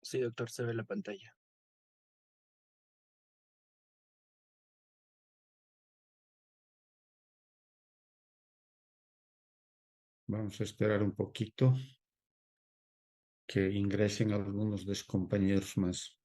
Sí, doctor, se ve la pantalla. Vamos a esperar un poquito que ingresen algunos de los compañeros más.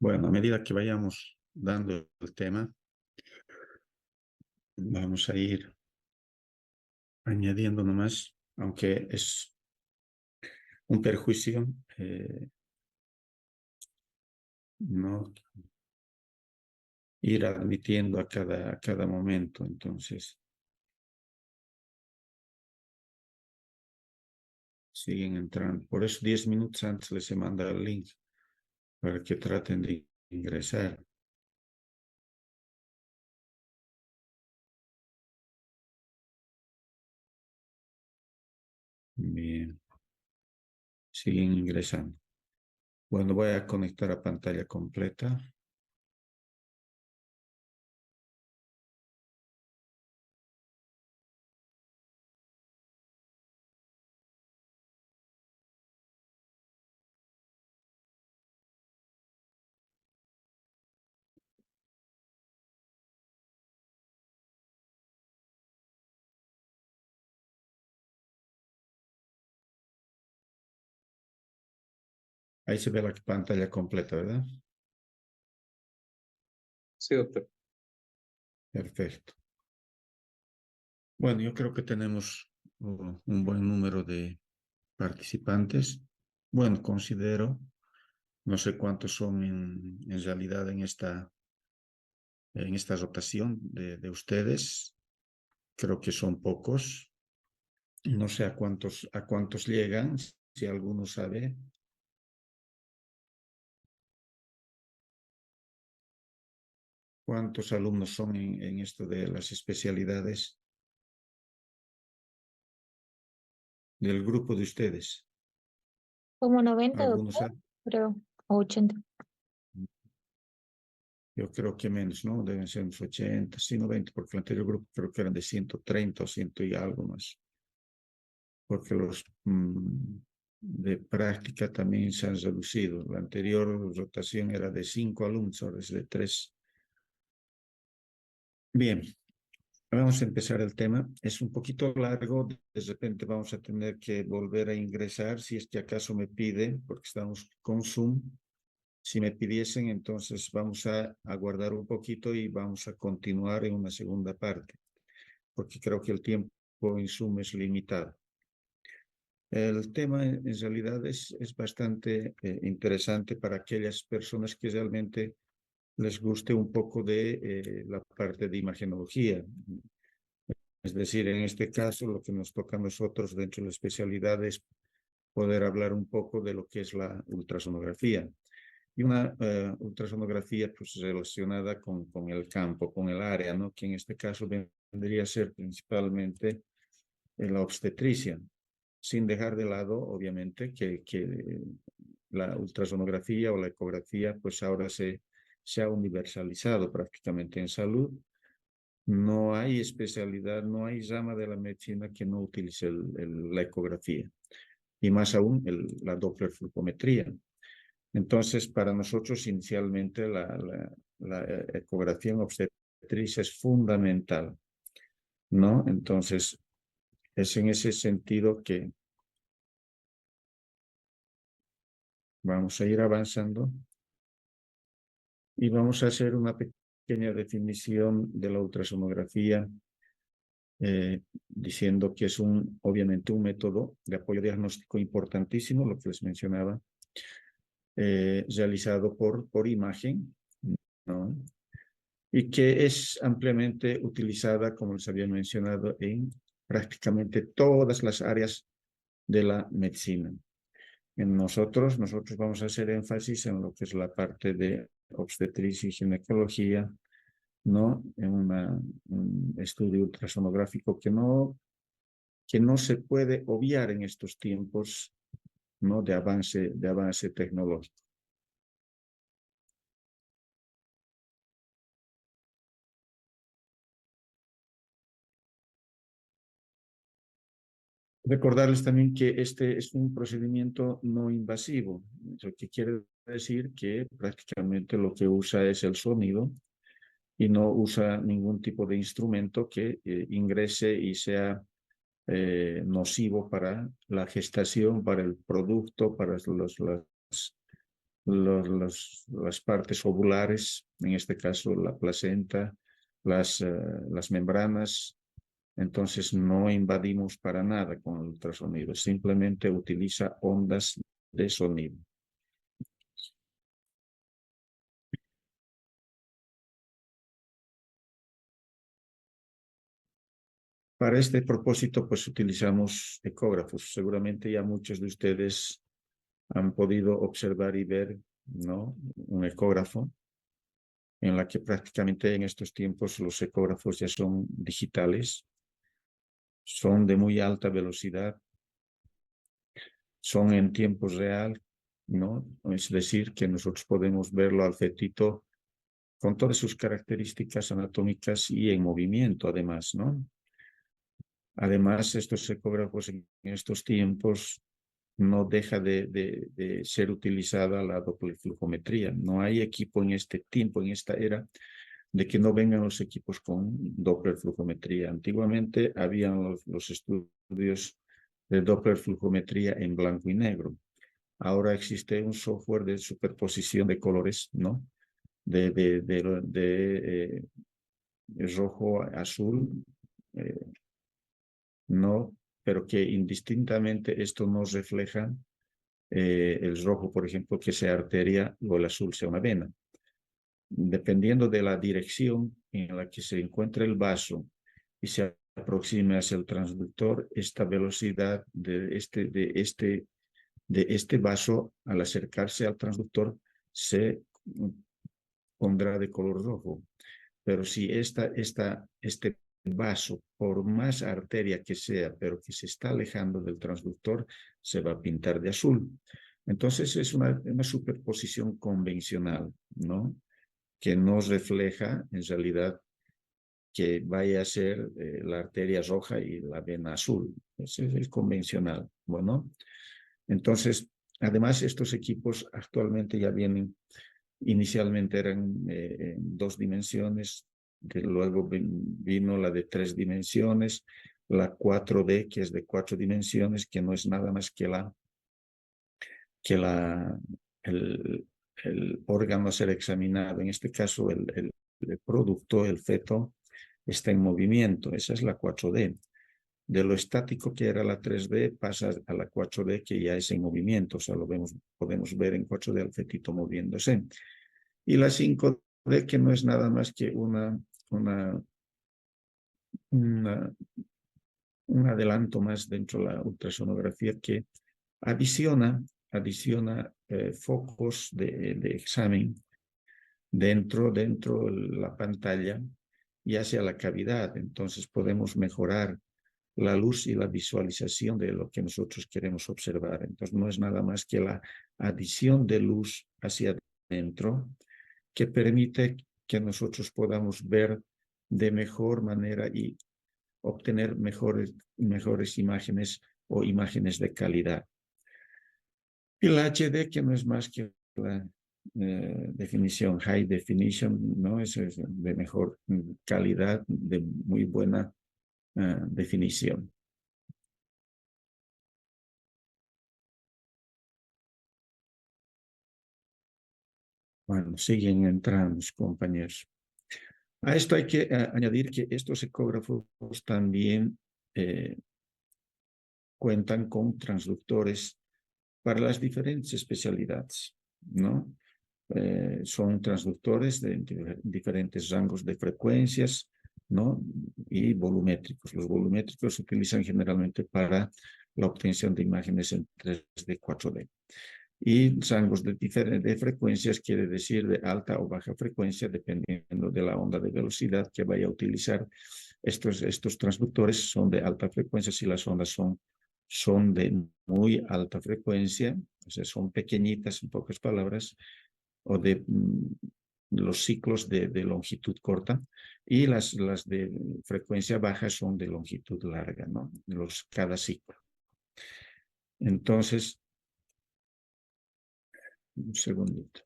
Bueno, a medida que vayamos dando el tema, vamos a ir añadiendo nomás, aunque es un perjuicio, no ir admitiendo a cada momento. Entonces, siguen entrando. Por eso 10 minutos antes les he mandado el link para que traten de ingresar. Bien, siguen ingresando. Bueno, voy a conectar a pantalla completa. Ahí se ve la pantalla completa, ¿verdad? Sí, doctor. Perfecto. Bueno, yo creo que tenemos un buen número de participantes. Bueno, considero, no sé cuántos son en realidad en esta rotación de ustedes. Creo que son pocos. No sé a cuántos llegan, si alguno sabe. ¿Cuántos alumnos son en esto de las especialidades del grupo de ustedes? Como 90, ¿Algunos doctor, saben? creo, o 80. Yo creo que menos, ¿no? Deben ser unos 80, sí, 90, porque el anterior grupo creo que eran de 130 o 100 y algo más. Porque los de práctica también se han reducido. La anterior rotación era de 5 alumnos, ahora es de 3. Bien, vamos a empezar el tema. Es un poquito largo, de repente vamos a tener que volver a ingresar si es que acaso me pide, porque estamos con Zoom. Si me pidiesen, entonces vamos a aguardar un poquito y vamos a continuar en una segunda parte, porque creo que el tiempo en Zoom es limitado. El tema en realidad es bastante interesante para aquellas personas que realmente les guste un poco de la parte de imagenología. Es decir, en este caso, lo que nos toca a nosotros dentro de la especialidad es poder hablar un poco de lo que es la ultrasonografía. Y una ultrasonografía pues, relacionada con el campo, con el área, ¿no? Que en este caso vendría a ser principalmente la obstetricia, sin dejar de lado, obviamente, que la ultrasonografía o la ecografía, pues ahora se ha universalizado prácticamente en salud. No hay especialidad, no hay rama de la medicina que no utilice la ecografía y más aún la Doppler flujometría. Entonces, para nosotros inicialmente la ecografía en obstetricia es fundamental, ¿no? Entonces, es en ese sentido que vamos a ir avanzando y vamos a hacer una pequeña definición de la ultrasonografía, diciendo que es obviamente un método de apoyo diagnóstico importantísimo, lo que les mencionaba, realizado por imagen, ¿no? Y que es ampliamente utilizada, como les había mencionado, en prácticamente todas las áreas de la medicina. Nosotros vamos a hacer énfasis en lo que es la parte de obstetricia y ginecología, ¿no? En un estudio ultrasonográfico que no se puede obviar en estos tiempos, ¿no? de avance tecnológico. Recordarles también que este es un procedimiento no invasivo, lo que quiere decir que prácticamente lo que usa es el sonido y no usa ningún tipo de instrumento que ingrese y sea nocivo para la gestación, para el producto, para las partes ovulares, en este caso la placenta, las membranas. Entonces no invadimos para nada con el ultrasonido, simplemente utiliza ondas de sonido. Para este propósito, pues utilizamos ecógrafos. Seguramente ya muchos de ustedes han podido observar y ver, ¿no? Un ecógrafo, en la que prácticamente en estos tiempos los ecógrafos ya son digitales, son de muy alta velocidad, son en tiempo real, ¿no? Es decir, que nosotros podemos verlo al fetito con todas sus características anatómicas y en movimiento, además, ¿no? Además, estos ecógrafos en estos tiempos no deja de ser utilizada la dopplerflujometría. No hay equipo en este tiempo, en esta era, de que no vengan los equipos con dopplerflujometría. Antiguamente habían los estudios de dopplerflujometría en blanco y negro. Ahora existe un software de superposición de colores, ¿no? De rojo, azul, no, pero que indistintamente esto nos refleja el rojo, por ejemplo, que sea arteria o el azul sea una vena. Dependiendo de la dirección en la que se encuentra el vaso y se aproxime hacia el transductor, esta velocidad de este vaso al acercarse al transductor se pondrá de color rojo. Pero si este vaso, por más arteria que sea, pero que se está alejando del transductor, se va a pintar de azul. Entonces es una superposición convencional, ¿no? Que no refleja en realidad que vaya a ser la arteria roja y la vena azul. Ese es el convencional. Bueno, entonces, además estos equipos actualmente ya vienen, inicialmente eran en 2 dimensiones, que luego vino la de 3 dimensiones, la 4D, que es de 4 dimensiones, que no es nada más que el órgano a ser examinado. En este caso, el producto, el feto, está en movimiento. Esa es la 4D. de lo estático que era la 3D pasa a la 4D que ya es en movimiento, o sea, podemos ver en 4D al fetito moviéndose. Y la 5D que no es nada más que un adelanto más dentro de la ultrasonografía que adiciona focos de examen dentro de la pantalla y hacia la cavidad. Entonces podemos mejorar la luz y la visualización de lo que nosotros queremos observar. Entonces no es nada más que la adición de luz hacia adentro que permite que nosotros podamos ver de mejor manera y obtener mejores imágenes o imágenes de calidad. Y la HD, que no es más que la definición, high definition, ¿no? Es de mejor calidad, de muy buena definición. Bueno, siguen entrando, compañeros. A esto hay que añadir que estos ecógrafos también cuentan con transductores para las diferentes especialidades, ¿no? Son transductores de diferentes rangos de frecuencias, ¿no? Y volumétricos. Los volumétricos se utilizan generalmente para la obtención de imágenes en 3D, 4D. Y rangos de frecuencias quiere decir de alta o baja frecuencia, dependiendo de la onda de velocidad que vaya a utilizar. Estos transductores son de alta frecuencia si las ondas son de muy alta frecuencia, o sea, son pequeñitas, en pocas palabras, o de los ciclos de longitud corta, y las de frecuencia baja son de longitud larga, ¿no? Cada ciclo. Entonces, un segundito.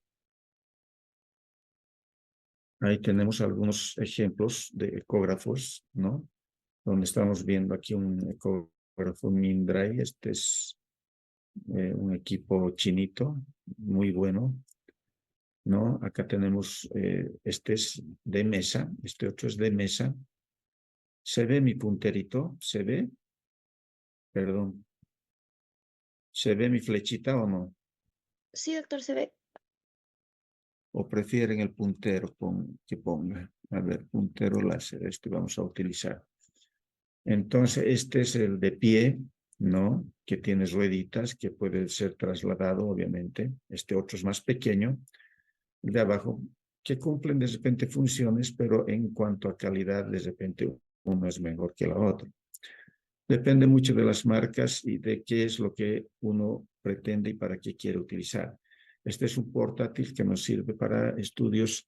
Ahí tenemos algunos ejemplos de ecógrafos, ¿no? Donde estamos viendo aquí un ecógrafo Mindray. Este es un equipo chinito, muy bueno, ¿no? Acá tenemos, este es de mesa, este otro es de mesa. ¿Se ve mi punterito? ¿Se ve? Perdón. ¿Se ve mi flechita o no? Sí, doctor, se ve. ¿O prefieren el puntero que ponga? A ver, puntero láser, este vamos a utilizar. Entonces, este es el de pie, ¿no? Que tiene rueditas, que puede ser trasladado, obviamente. Este otro es más pequeño, el de abajo, que cumplen de repente funciones, pero en cuanto a calidad, de repente uno es mejor que la otra. Depende mucho de las marcas y de qué es lo que uno pretende y para qué quiere utilizar. Este es un portátil que nos sirve para estudios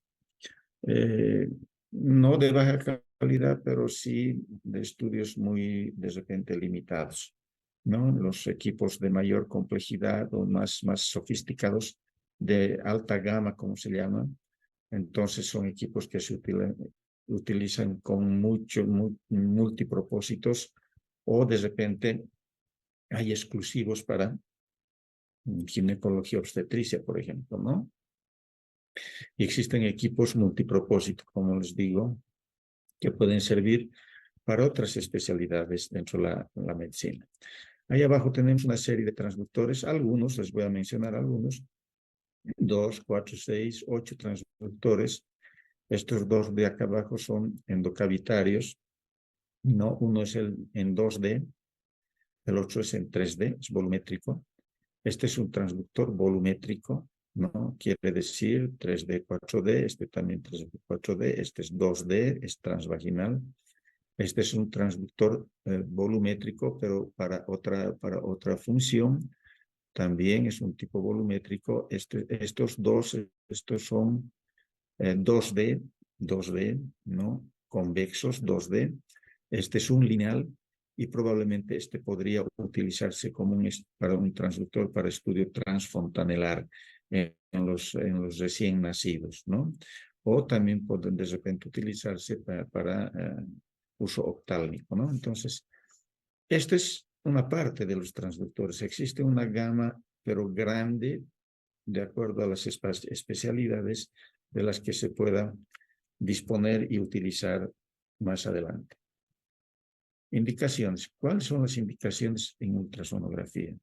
no de baja calidad, pero sí de estudios muy de repente limitados, ¿no? Los equipos de mayor complejidad o más sofisticados, de alta gama, como se llama, entonces son equipos que se utilizan con multipropósitos, o de repente hay exclusivos para ginecología obstetricia, por ejemplo, ¿no? Y existen equipos multipropósito, como les digo, que pueden servir para otras especialidades dentro de la medicina. Ahí abajo tenemos una serie de transductores, algunos, les voy a mencionar algunos, 2, 4, 6, 8 transductores. Estos dos de acá abajo son endocavitarios, ¿no? Uno es en 2D, el otro es en 3D, es volumétrico. Este es un transductor volumétrico, ¿no? Quiere decir 3D, 4D, este también 3D, 4D, este es 2D, es transvaginal. Este es un transductor volumétrico, pero para otra función. También es un tipo volumétrico. Estos son 2D, ¿no? Convexos 2D. Este es un lineal y probablemente este podría utilizarse como para un transductor para estudio transfontanelar en los recién nacidos, ¿no? O también pueden de repente utilizarse para uso oftálmico, ¿no? Entonces, esta es una parte de los transductores. Existe una gama, pero grande, de acuerdo a las especialidades de las que se pueda disponer y utilizar más adelante. Indicaciones. ¿Cuáles son las indicaciones en ultrasonografía?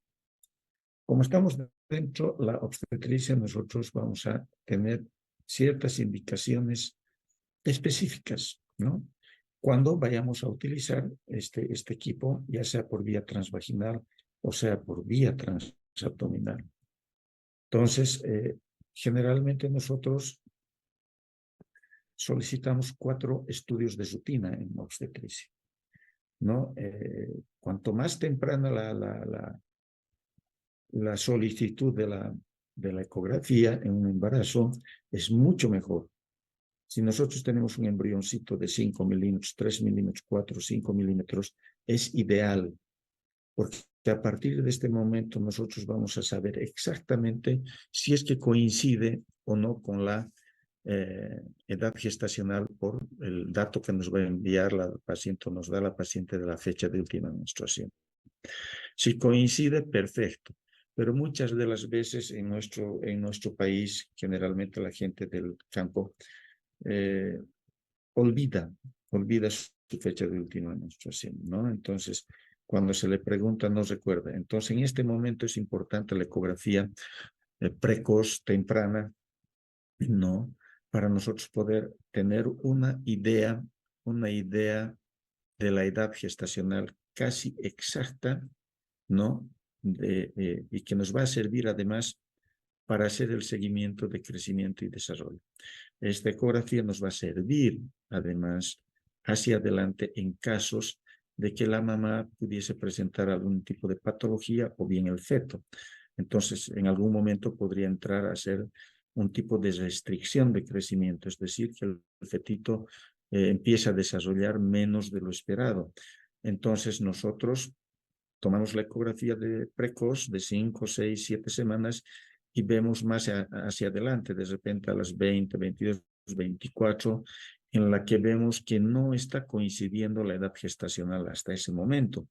Como estamos dentro de la obstetricia, nosotros vamos a tener ciertas indicaciones específicas, ¿no? Cuando vayamos a utilizar este equipo, ya sea por vía transvaginal o sea por vía transabdominal. Entonces, generalmente nosotros solicitamos 4 estudios de rutina en obstetricia, ¿no? Cuanto más temprana la solicitud de la ecografía en un embarazo, es mucho mejor. Si nosotros tenemos un embrioncito de 5 milímetros, 3 milímetros, 4, 5 milímetros, es ideal, porque a partir de este momento nosotros vamos a saber exactamente si es que coincide o no con la edad gestacional por el dato que nos va a enviar la paciente o nos da la paciente de la fecha de última menstruación. Si coincide, perfecto. Pero muchas de las veces en nuestro país, generalmente la gente del campo olvida su fecha de última menstruación, ¿no? Entonces, cuando se le pregunta, no recuerda. Entonces, en este momento es importante la ecografía precoz, temprana, ¿no? Para nosotros poder tener una idea de la edad gestacional casi exacta, ¿no? Y que nos va a servir además para hacer el seguimiento de crecimiento y desarrollo. Esta ecografía nos va a servir además hacia adelante en casos de que la mamá pudiese presentar algún tipo de patología o bien el feto. Entonces, en algún momento podría entrar a ser un tipo de restricción de crecimiento, es decir, que el fetito empieza a desarrollar menos de lo esperado. Entonces, nosotros tomamos la ecografía precoz de 5, 6, 7 semanas y vemos más hacia adelante, de repente a las 20, 22, 24, en la que vemos que no está coincidiendo la edad gestacional hasta ese momento.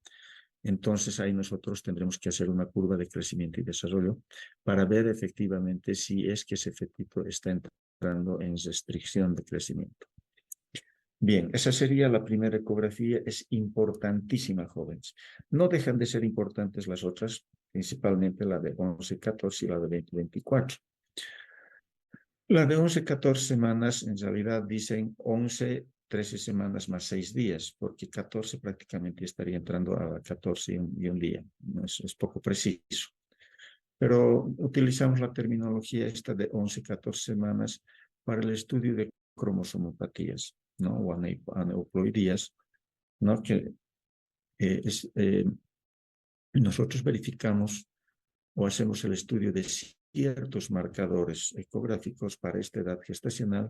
Entonces ahí nosotros tendremos que hacer una curva de crecimiento y desarrollo para ver efectivamente si es que ese fetito está entrando en restricción de crecimiento. Bien, esa sería la primera ecografía, es importantísima, jóvenes. No dejan de ser importantes las otras, principalmente la de 11, 14 y la de 20, 24. La de 11, 14 semanas, en realidad dicen 11, 13 semanas más 6 días, porque 14 prácticamente estaría entrando a 14 y un día. Es poco preciso. Pero utilizamos la terminología esta de 11, 14 semanas para el estudio de cromosomopatías, ¿no? O aneuploidías, ¿no? Que nosotros verificamos o hacemos el estudio de ciertos marcadores ecográficos para esta edad gestacional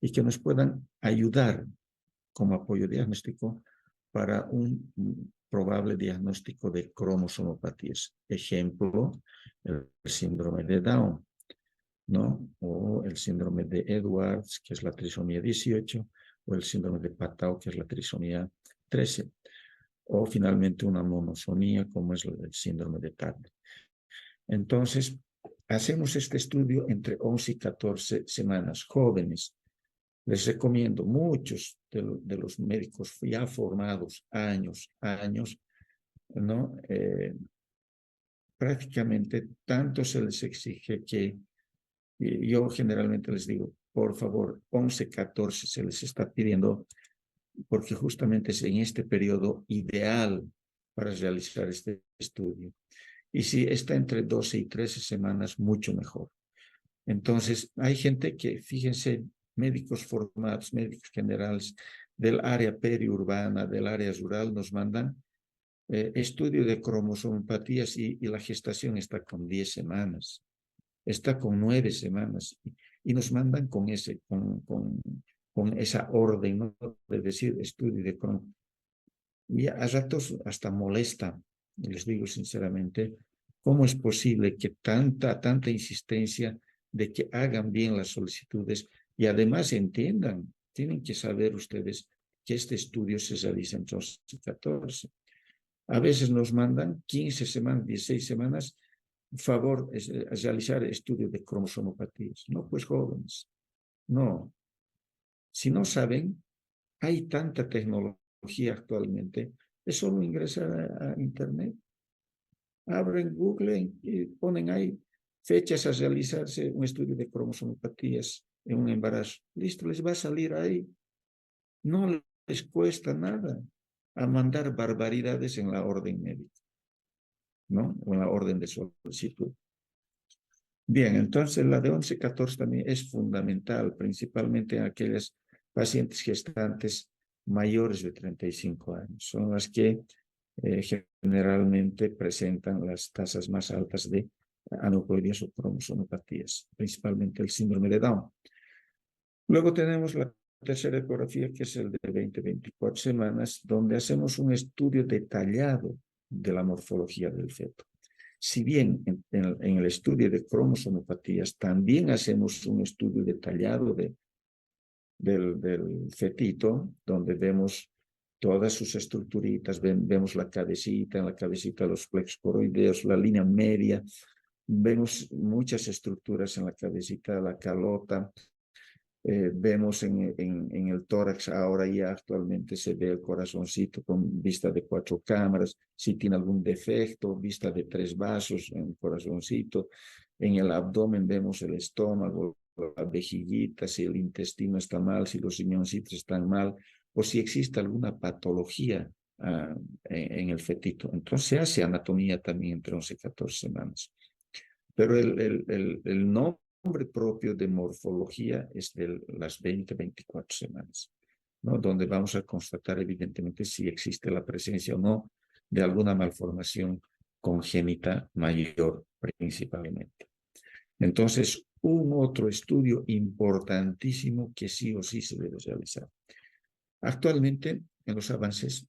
y que nos puedan ayudar como apoyo diagnóstico para un probable diagnóstico de cromosomopatías. Ejemplo, el síndrome de Down, ¿no? O el síndrome de Edwards, que es la trisomía 18, o el síndrome de Patau, que es la trisomía 13, o finalmente una monosomía, como es el síndrome de Turner. Entonces, hacemos este estudio entre 11 y 14 semanas. Jóvenes, les recomiendo, muchos de los médicos ya formados, años, ¿no? Prácticamente tanto se les exige que yo generalmente les digo, por favor, 11, 14 se les está pidiendo porque justamente es en este periodo ideal para realizar este estudio. Y si está entre 12 y 13 semanas, mucho mejor. Entonces, hay gente que, fíjense, médicos formados, médicos generales del área periurbana, del área rural, nos mandan estudio de cromosomopatías y la gestación está con 10 semanas, está con 9 semanas y nos mandan con esa orden, ¿no? De decir estudio de cromosomopatías. Y a ratos hasta molesta, les digo sinceramente, ¿cómo es posible que tanta insistencia de que hagan bien las solicitudes y además entiendan? Tienen que saber ustedes que este estudio se realiza en 2014. A veces nos mandan 15 semanas, 16 semanas, favor, realizar estudio de cromosomopatías. No, pues jóvenes, no. Si no saben, hay tanta tecnología actualmente Es solo ingresar a Internet. Abren Google y ponen ahí fechas a realizarse un estudio de cromosomopatías en un embarazo. Listo, les va a salir ahí. No les cuesta nada a mandar barbaridades en la orden médica, ¿no? O en la orden de solicitud. Bien, entonces la de 11-14 también es fundamental, principalmente en aquellas pacientes gestantes mayores de 35 años. Son las que generalmente presentan las tasas más altas de aneuploidías o cromosomopatías, principalmente el síndrome de Down. Luego tenemos la tercera ecografía, que es el de 20-24 semanas, donde hacemos un estudio detallado de la morfología del feto. Si bien en el estudio de cromosomopatías también hacemos un estudio detallado del fetito, donde vemos todas sus estructuritas, vemos la cabecita, en la cabecita los plexos coroideos, la línea media, vemos muchas estructuras en la cabecita, la calota, vemos en el tórax, ahora ya actualmente se ve el corazoncito con vista de 4 cámaras, si tiene algún defecto, vista de 3 vasos en el corazoncito, en el abdomen vemos el estómago, la vejiguita, si el intestino está mal, si los riñoncitos están mal, o si existe alguna patología en el fetito. Entonces se hace anatomía también entre 11 y 14 semanas. Pero el nombre propio de morfología es de las 20-24 semanas, ¿no? Donde vamos a constatar evidentemente si existe la presencia o no de alguna malformación congénita mayor principalmente. Entonces, un otro estudio importantísimo que sí o sí se debe realizar. Actualmente, en los avances,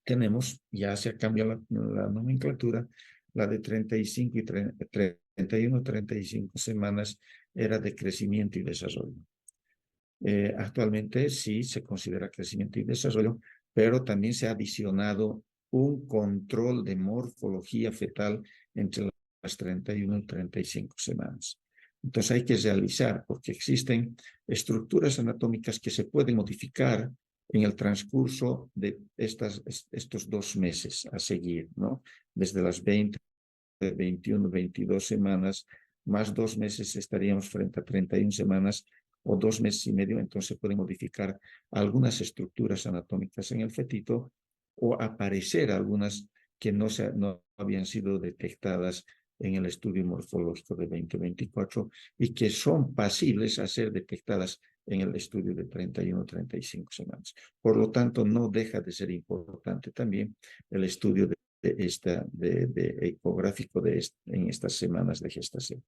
tenemos, ya se ha cambiado la nomenclatura, la de 35 y 31-35 semanas era de crecimiento y desarrollo. Actualmente sí se considera crecimiento y desarrollo, pero también se ha adicionado un control de morfología fetal entre las 31 y 35 semanas. Entonces hay que realizar, porque existen estructuras anatómicas que se pueden modificar en el transcurso de estos 2 meses a seguir, ¿no? Desde las 20, 21, 22 semanas, más 2 meses estaríamos frente a 31 semanas o 2 meses y medio, entonces se pueden modificar algunas estructuras anatómicas en el fetito o aparecer algunas que no habían sido detectadas en el estudio morfológico de 2024 y que son pasibles a ser detectadas en el estudio de 31-35 semanas. Por lo tanto, no deja de ser importante también el estudio de ecográfico en estas semanas de gestación.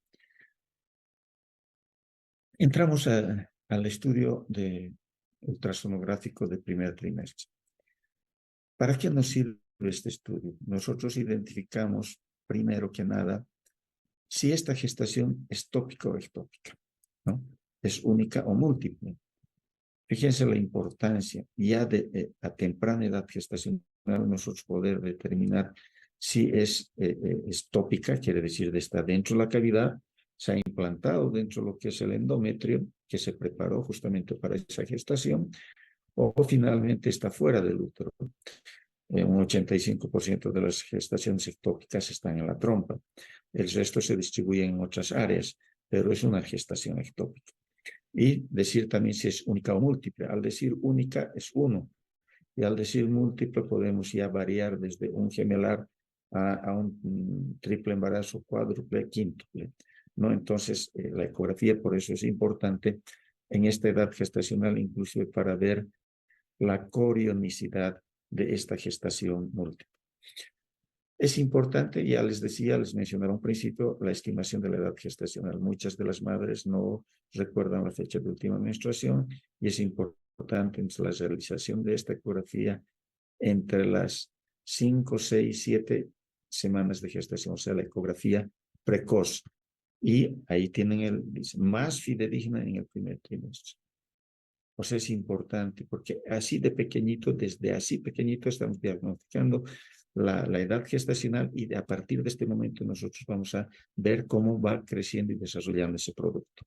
Entramos al estudio de ultrasonográfico de primer trimestre. ¿Para qué nos sirve este estudio? Nosotros identificamos, primero que nada, si esta gestación es tópica o ectópica, ¿no? Es única o múltiple. Fíjense la importancia, ya a temprana edad gestacional, nosotros poder determinar si es tópica, quiere decir está dentro de la cavidad, se ha implantado dentro de lo que es el endometrio, que se preparó justamente para esa gestación, o finalmente está fuera del útero. Un 85% de las gestaciones ectópicas están en la trompa. El resto se distribuye en otras áreas, pero es una gestación ectópica. Y decir también si es única o múltiple. Al decir única es 1. Y al decir múltiple podemos ya variar desde un gemelar a un triple embarazo, cuádruple, quíntuple, ¿no? Entonces, la ecografía por eso es importante en esta edad gestacional, inclusive para ver la corionicidad de esta gestación múltiple. Es importante, ya les decía, les mencionaba un principio, la estimación de la edad gestacional. Muchas de las madres no recuerdan la fecha de última menstruación y es importante entre la realización de esta ecografía entre las 5, 6, 7 semanas de gestación, o sea, la ecografía precoz. Y ahí tienen más fidedigna en el primer trimestre. O sea, es importante porque así de pequeñito, desde así pequeñito estamos diagnosticando la edad gestacional y a partir de este momento nosotros vamos a ver cómo va creciendo y desarrollando ese producto.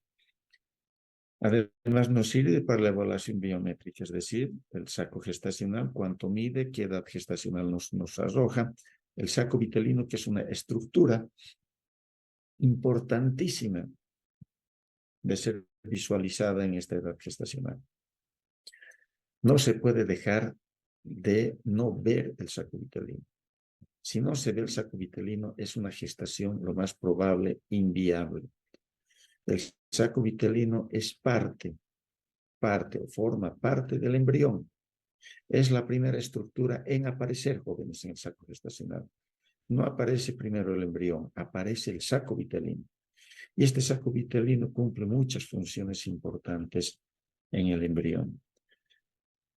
Además, nos sirve para la evaluación biométrica, es decir, el saco gestacional, cuánto mide, qué edad gestacional nos arroja. El saco vitelino, que es una estructura importantísima de ser visualizada en esta edad gestacional. No se puede dejar de no ver el saco vitelino. Si no se ve el saco vitelino, es una gestación, lo más probable, inviable. El saco vitelino es forma parte del embrión. Es la primera estructura en aparecer, jóvenes, en el saco gestacional. No aparece primero el embrión, aparece el saco vitelino. Y este saco vitelino cumple muchas funciones importantes en el embrión.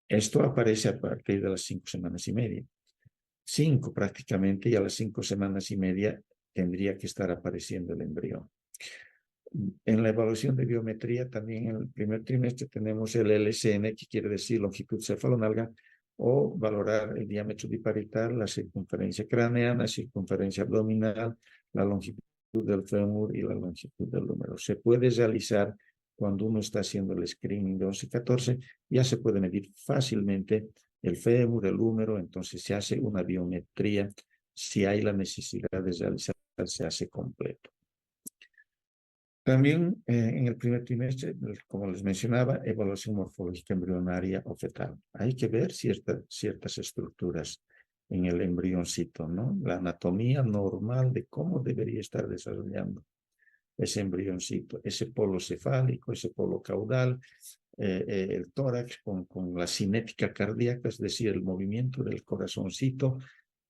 Esto aparece a partir de las 5 semanas y media. 5 prácticamente, y a las 5 semanas y media tendría que estar apareciendo el embrión. En la evaluación de biometría, también en el primer trimestre tenemos el LSN, que quiere decir longitud cefalonalga, o valorar el diámetro biparietal, la circunferencia craneana, la circunferencia abdominal, la longitud del fémur y la longitud del húmero. Se puede realizar cuando uno está haciendo el screening de 11-14, ya se puede medir fácilmente el fémur, el húmero, entonces se hace una biometría. Si hay la necesidad de realizar, se hace completo. También en el primer trimestre, como les mencionaba, evaluación morfológica embrionaria o fetal. Hay que ver ciertas estructuras en el embrioncito, ¿no? La anatomía normal de cómo debería estar desarrollando ese embrioncito, ese polo cefálico, ese polo caudal, el tórax con la cinética cardíaca, es decir, el movimiento del corazoncito,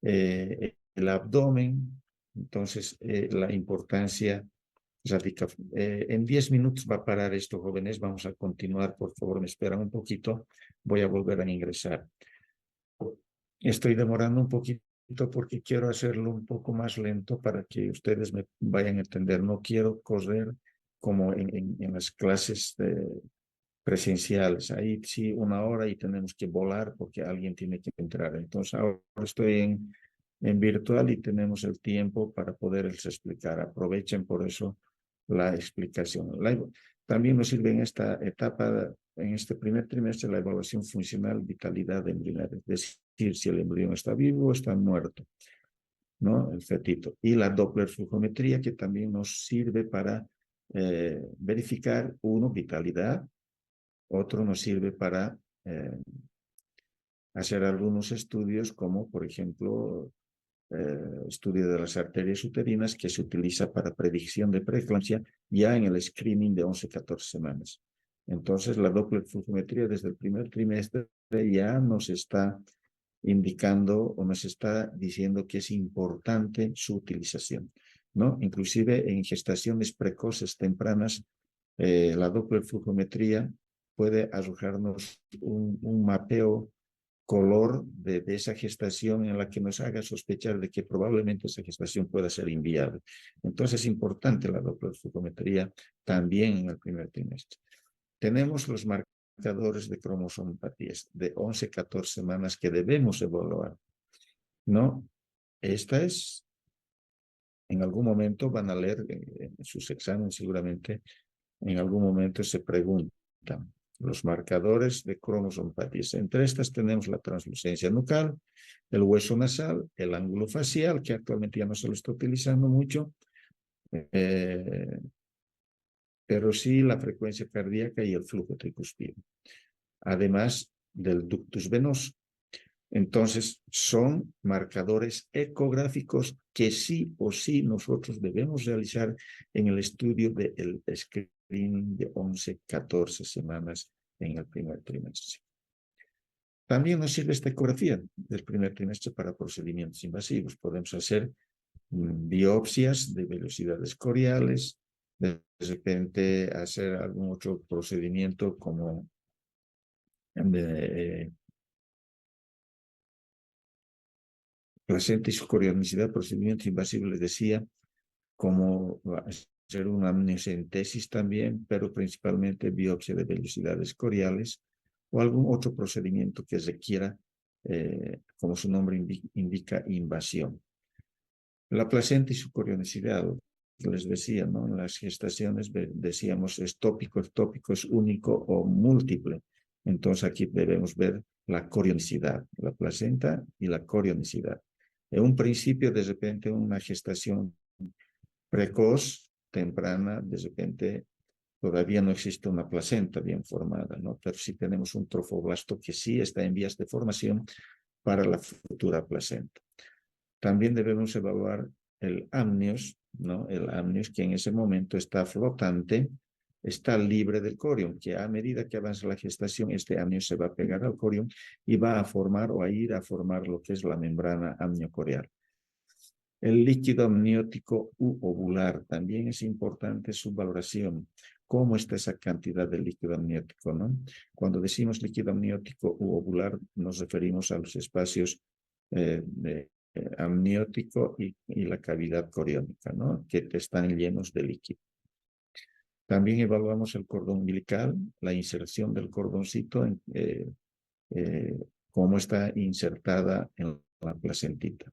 el abdomen. Entonces, la importancia radica. En 10 minutos va a parar esto, jóvenes. Vamos a continuar. Por favor, me esperan un poquito. Voy a volver a ingresar. Estoy demorando un poquito porque quiero hacerlo un poco más lento para que ustedes me vayan a entender. No quiero correr como en las clases presenciales. Ahí sí, 1 hora y tenemos que volar porque alguien tiene que entrar. Entonces, ahora estoy en virtual y tenemos el tiempo para poderles explicar. Aprovechen por eso la explicación. También nos sirve en esta etapa, en este primer trimestre, la evaluación funcional, vitalidad embrionaria, es decir, si el embrión está vivo o está muerto, ¿no? El fetito. Y la Doppler flujometría, que también nos sirve para verificar, uno, vitalidad, otro nos sirve para hacer algunos estudios, como por ejemplo, estudio de las arterias uterinas, que se utiliza para predicción de preeclampsia ya en el screening de 11-14 semanas. Entonces, la Doppler flujometría desde el primer trimestre ya nos está indicando o nos está diciendo que es importante su utilización, ¿no? Inclusive en gestaciones precoces tempranas, la Doppler flujometría puede arrojarnos un mapeo color de esa gestación en la que nos haga sospechar de que probablemente esa gestación pueda ser inviable. Entonces es importante la Doppler flujometría también en el primer trimestre. Tenemos los marcadores de cromosomopatías de 11-14 semanas que debemos evaluar, ¿no? Esta es, en algún momento van a leer en sus exámenes seguramente, en algún momento se preguntan los marcadores de cromosomopatías. Entre estas tenemos la translucencia nucal, el hueso nasal, el ángulo facial, que actualmente ya no se lo está utilizando mucho, pero sí la frecuencia cardíaca y el flujo tricuspide, además del ductus venoso. Entonces, son marcadores ecográficos que sí o sí nosotros debemos realizar en el estudio del screening de 11-14 semanas en el primer trimestre. También nos sirve esta ecografía del primer trimestre para procedimientos invasivos. Podemos hacer biopsias de velocidades coriales, de repente hacer algún otro procedimiento como placenta y su corionicidad, procedimientos invasivos, les decía, como hacer una amniocentesis también, pero principalmente biopsia de velocidades coriales o algún otro procedimiento que requiera, como su nombre indica, invasión. La placenta y su corionicidad, que les decía, ¿no? En las gestaciones decíamos ectópico, ectópico es único o múltiple. Entonces aquí debemos ver la corionicidad, la placenta y la corionicidad. En un principio, de repente, una gestación precoz, temprana, de repente todavía no existe una placenta bien formada, ¿no? Pero sí tenemos un trofoblasto que sí está en vías de formación para la futura placenta. También debemos evaluar el amnios, ¿no? El amnios que en ese momento está flotante, está libre del corión, que a medida que avanza la gestación, este amnios se va a pegar al corión y va a formar o a ir a formar lo que es la membrana amniocorial. El líquido amniótico u ovular también es importante su valoración. ¿Cómo está esa cantidad de líquido amniótico, no? Cuando decimos líquido amniótico u ovular, nos referimos a los espacios amniótico y la cavidad coriónica, ¿no? Que están llenos de líquido. También evaluamos el cordón umbilical, la inserción del cordoncito, cómo está insertada en la placentita.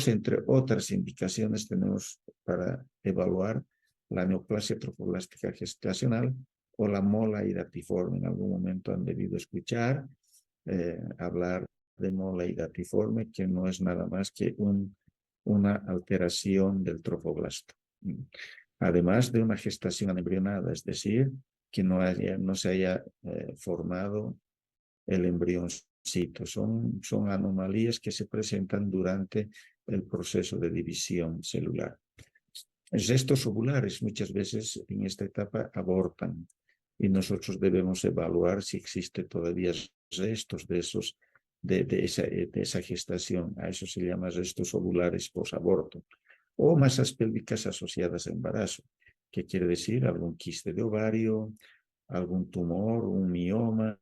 Entre otras indicaciones, tenemos para evaluar la neoplasia trofoblástica gestacional o la mola hidatiforme. En algún momento han debido escuchar hablar de mola hidatiforme, que no es nada más que una alteración del trofoblasto. Además de una gestación anembrionada, es decir, que no se haya formado el embrioncito. Son anomalías que se presentan durante el proceso de división celular. Restos ovulares muchas veces en esta etapa abortan y nosotros debemos evaluar si existe todavía restos de esa gestación. A eso se llama restos ovulares posaborto. O masas pélvicas asociadas a embarazo, que quiere decir algún quiste de ovario, algún tumor, un mioma,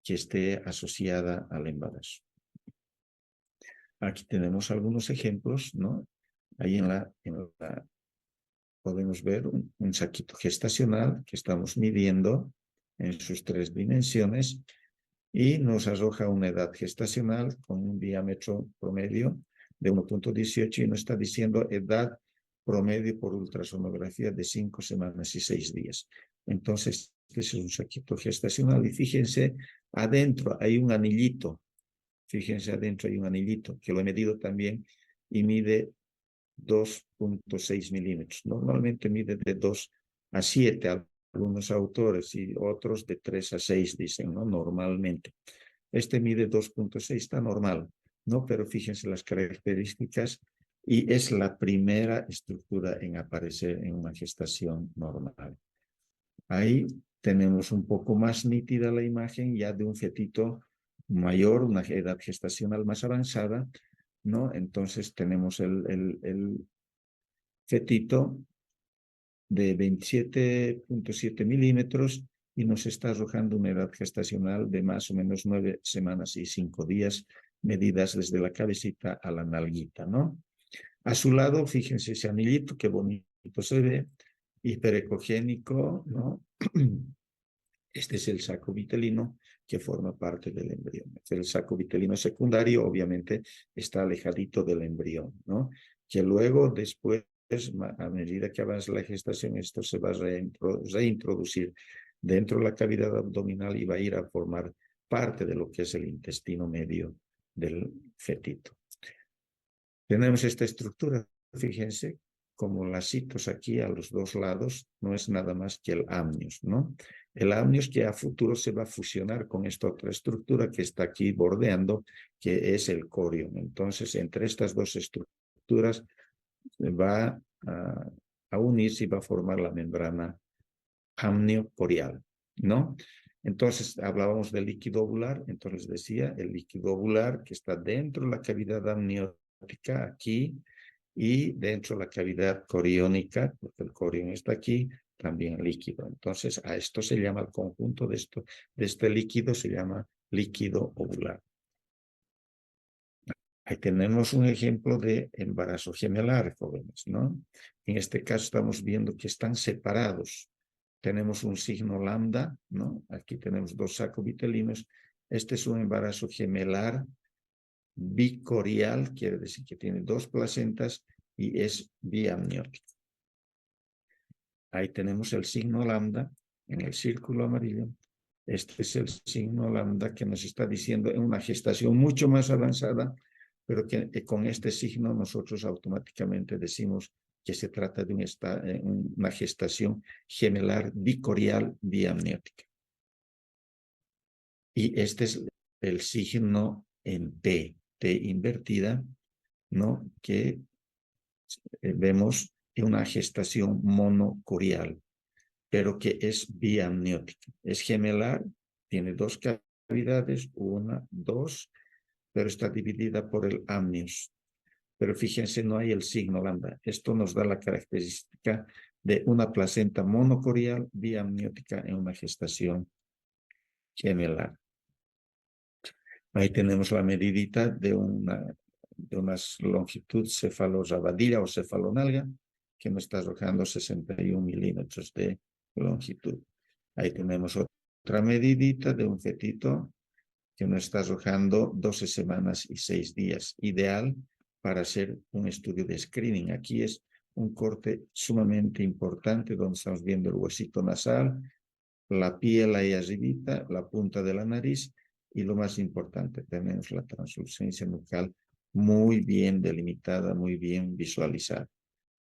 que esté asociada al embarazo. Aquí tenemos algunos ejemplos, ¿no? Ahí podemos ver un saquito gestacional que estamos midiendo en sus 3 dimensiones y nos arroja una edad gestacional con un diámetro promedio de 1.18 y nos está diciendo edad promedio por ultrasonografía de 5 semanas y 6 días. Entonces, este es un saquito gestacional y fíjense, adentro hay un anillito. Fíjense, adentro hay un anillito que lo he medido también y mide 2.6 milímetros. Normalmente mide de 2 a 7 algunos autores y otros de 3 a 6 dicen, ¿no? Normalmente. Este mide 2.6, está normal, ¿no? Pero fíjense las características y es la primera estructura en aparecer en una gestación normal. Ahí tenemos un poco más nítida la imagen ya de un fetito mayor, una edad gestacional más avanzada, ¿no? Entonces tenemos el fetito de 27.7 milímetros y nos está arrojando una edad gestacional de más o menos 9 semanas y 5 días, medidas desde la cabecita a la nalguita, ¿no? A su lado, fíjense ese anillito, qué bonito se ve, hiperecogénico, ¿no? Este es el saco vitelino que forma parte del embrión. El saco vitelino secundario, obviamente, está alejadito del embrión, ¿no? Que luego, después, a medida que avanza la gestación, esto se va a reintroducir dentro de la cavidad abdominal y va a ir a formar parte de lo que es el intestino medio del fetito. Tenemos esta estructura, fíjense, como lacitos aquí a los 2 lados, no es nada más que el amnios, ¿no? El amnios que a futuro se va a fusionar con esta otra estructura que está aquí bordeando, que es el corión. Entonces, entre estas 2 estructuras va a unirse y va a formar la membrana amniocorial, ¿no? Entonces, hablábamos del líquido ovular, entonces decía, el líquido ovular que está dentro de la cavidad amniótica aquí, y dentro de la cavidad coriónica, porque el corión está aquí, también líquido. Entonces, a esto se llama, el conjunto de este líquido se llama líquido ovular. Ahí tenemos un ejemplo de embarazo gemelar, jóvenes, ¿no? En este caso estamos viendo que están separados. Tenemos un signo lambda, ¿no? Aquí tenemos 2 sacos vitelinos. Este es un embarazo gemelar bicorial, quiere decir que tiene 2 placentas y es biamniótica. Ahí tenemos el signo lambda en el círculo amarillo. Este es el signo lambda que nos está diciendo en una gestación mucho más avanzada, pero que con este signo nosotros automáticamente decimos que se trata de una gestación gemelar bicorial biamniótica. Y este es el signo en T invertida, ¿no? Que vemos en una gestación monocorial, pero que es biamniótica. Es gemelar, tiene dos cavidades, una, dos, pero está dividida por el amnios. Pero fíjense, no hay el signo lambda. Esto nos da la característica de una placenta monocorial biamniótica en una gestación gemelar. Ahí tenemos la medidita de una longitud cefalorrabadilla o cefalonalga que nos está arrojando 61 milímetros de longitud. Ahí tenemos otra medidita de un fetito que nos está arrojando 12 semanas y 6 días. Ideal para hacer un estudio de screening. Aquí es un corte sumamente importante donde estamos viendo el huesito nasal, la piel ahí arribita, la punta de la nariz y lo más importante, tenemos la translucencia nucal muy bien delimitada, muy bien visualizada.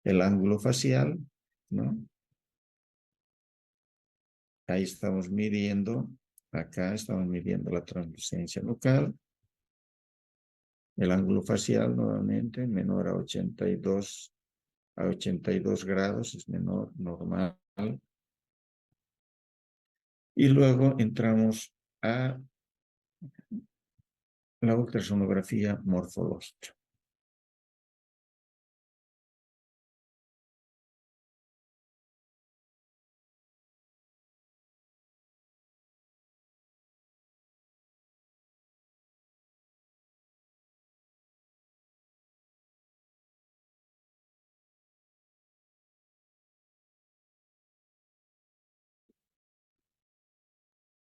El ángulo facial, ¿no? Ahí estamos midiendo, acá estamos midiendo la translucencia nucal. El ángulo facial nuevamente menor a 82 grados, es menor, normal. Y luego entramos a la ultrasonografía morfológica.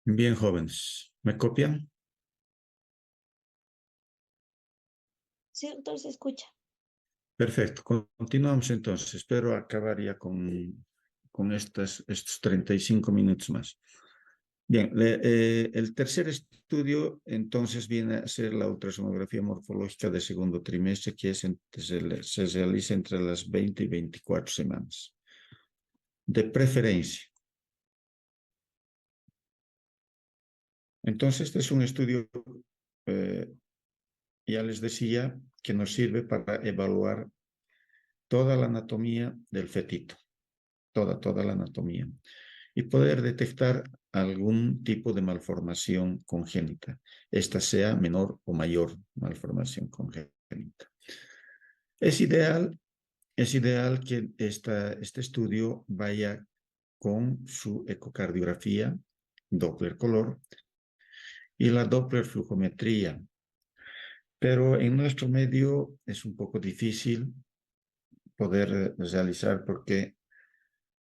Bien, jóvenes, ¿me copian? Sí, doctor, se escucha. Perfecto, continuamos entonces. Espero acabar ya con estos 35 minutos más. Bien, el tercer estudio entonces viene a ser la ultrasonografía morfológica de segundo trimestre, que se realiza entre las 20 y 24 semanas. De preferencia. Entonces, este es un estudio, ya les decía, que nos sirve para evaluar toda la anatomía del fetito, toda la anatomía, y poder detectar algún tipo de malformación congénita, esta sea menor o mayor malformación congénita. Es ideal que este estudio vaya con su ecocardiografía, Doppler color, y la Doppler flujometría. Pero en nuestro medio es un poco difícil poder realizar porque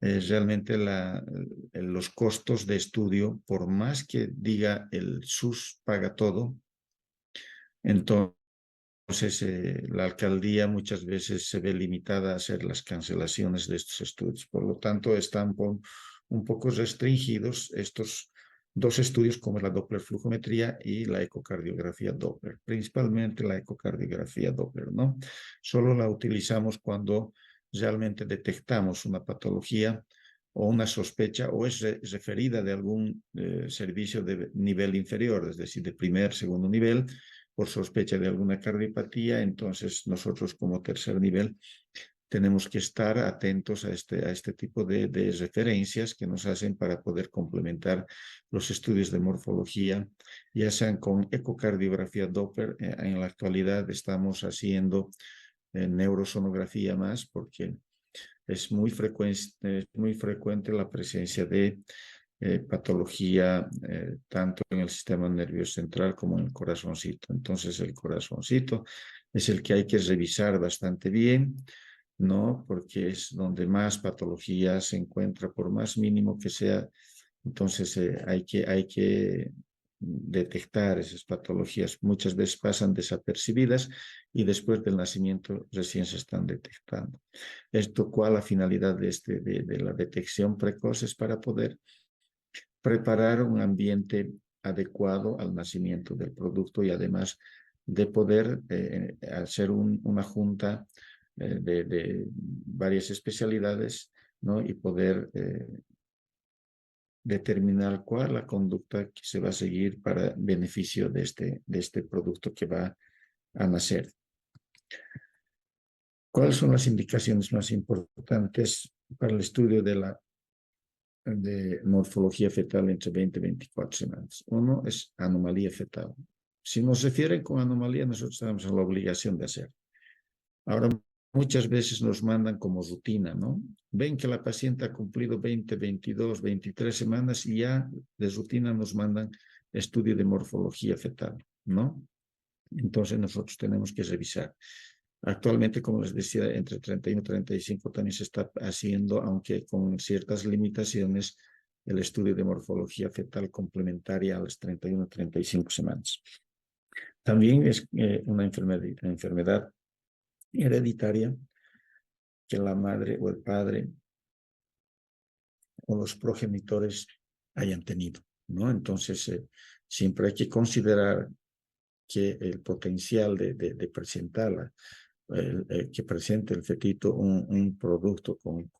realmente los costos de estudio, por más que diga el SUS paga todo, entonces la alcaldía muchas veces se ve limitada a hacer las cancelaciones de estos estudios. Por lo tanto, están un poco restringidos estos dos estudios como la Doppler flujometría y la ecocardiografía Doppler, principalmente la ecocardiografía Doppler, ¿no? Solo la utilizamos cuando realmente detectamos una patología o una sospecha o es referida de algún servicio de nivel inferior, es decir, de primer, segundo nivel, por sospecha de alguna cardiopatía. Entonces nosotros como tercer nivel tenemos que estar atentos a este tipo de referencias que nos hacen para poder complementar los estudios de morfología, ya sean con ecocardiografía Doppler. En la actualidad estamos haciendo neurosonografía más porque es muy frecuente la presencia de patología tanto en el sistema nervioso central como en el corazoncito. Entonces el corazoncito es el que hay que revisar bastante bien, ¿no? Porque es donde más patología se encuentra, por más mínimo que sea. Entonces hay que detectar esas patologías. Muchas veces pasan desapercibidas y después del nacimiento recién se están detectando. Esto, ¿cuál la finalidad de la detección precoz? Es para poder preparar un ambiente adecuado al nacimiento del producto y además de poder hacer una junta de varias especialidades, ¿no? Y poder determinar cuál es la conducta que se va a seguir para beneficio de este producto que va a nacer. ¿Cuáles son las indicaciones más importantes para el estudio de morfología fetal entre 20 y 24 semanas? Uno es anomalía fetal. Si nos refieren con anomalía, nosotros tenemos la obligación de hacer. Ahora, muchas veces nos mandan como rutina, ¿no? Ven que la paciente ha cumplido 20, 22, 23 semanas y ya de rutina nos mandan estudio de morfología fetal, ¿no? Entonces nosotros tenemos que revisar. Actualmente, como les decía, entre 31 y 35 también se está haciendo, aunque con ciertas limitaciones, el estudio de morfología fetal complementaria a las 31 y 35 semanas. También es una enfermedad hereditaria que la madre o el padre o los progenitores hayan tenido, ¿no? Entonces, siempre hay que considerar que el potencial de presentarla, que presente el fetito un producto con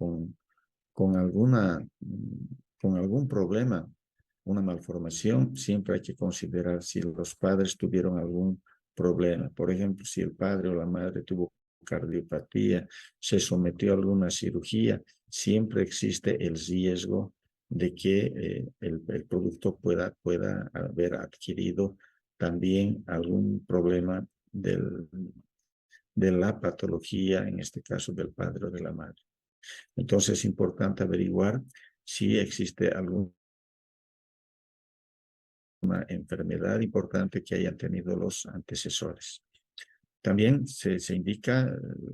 algún problema, una malformación, siempre hay que considerar si los padres tuvieron algún problema. Por ejemplo, si el padre o la madre tuvo cardiopatía, se sometió a alguna cirugía, siempre existe el riesgo de que el producto pueda haber adquirido también algún problema de la patología, en este caso del padre o de la madre. Entonces es importante averiguar si existe alguna enfermedad importante que hayan tenido los antecesores. También se indica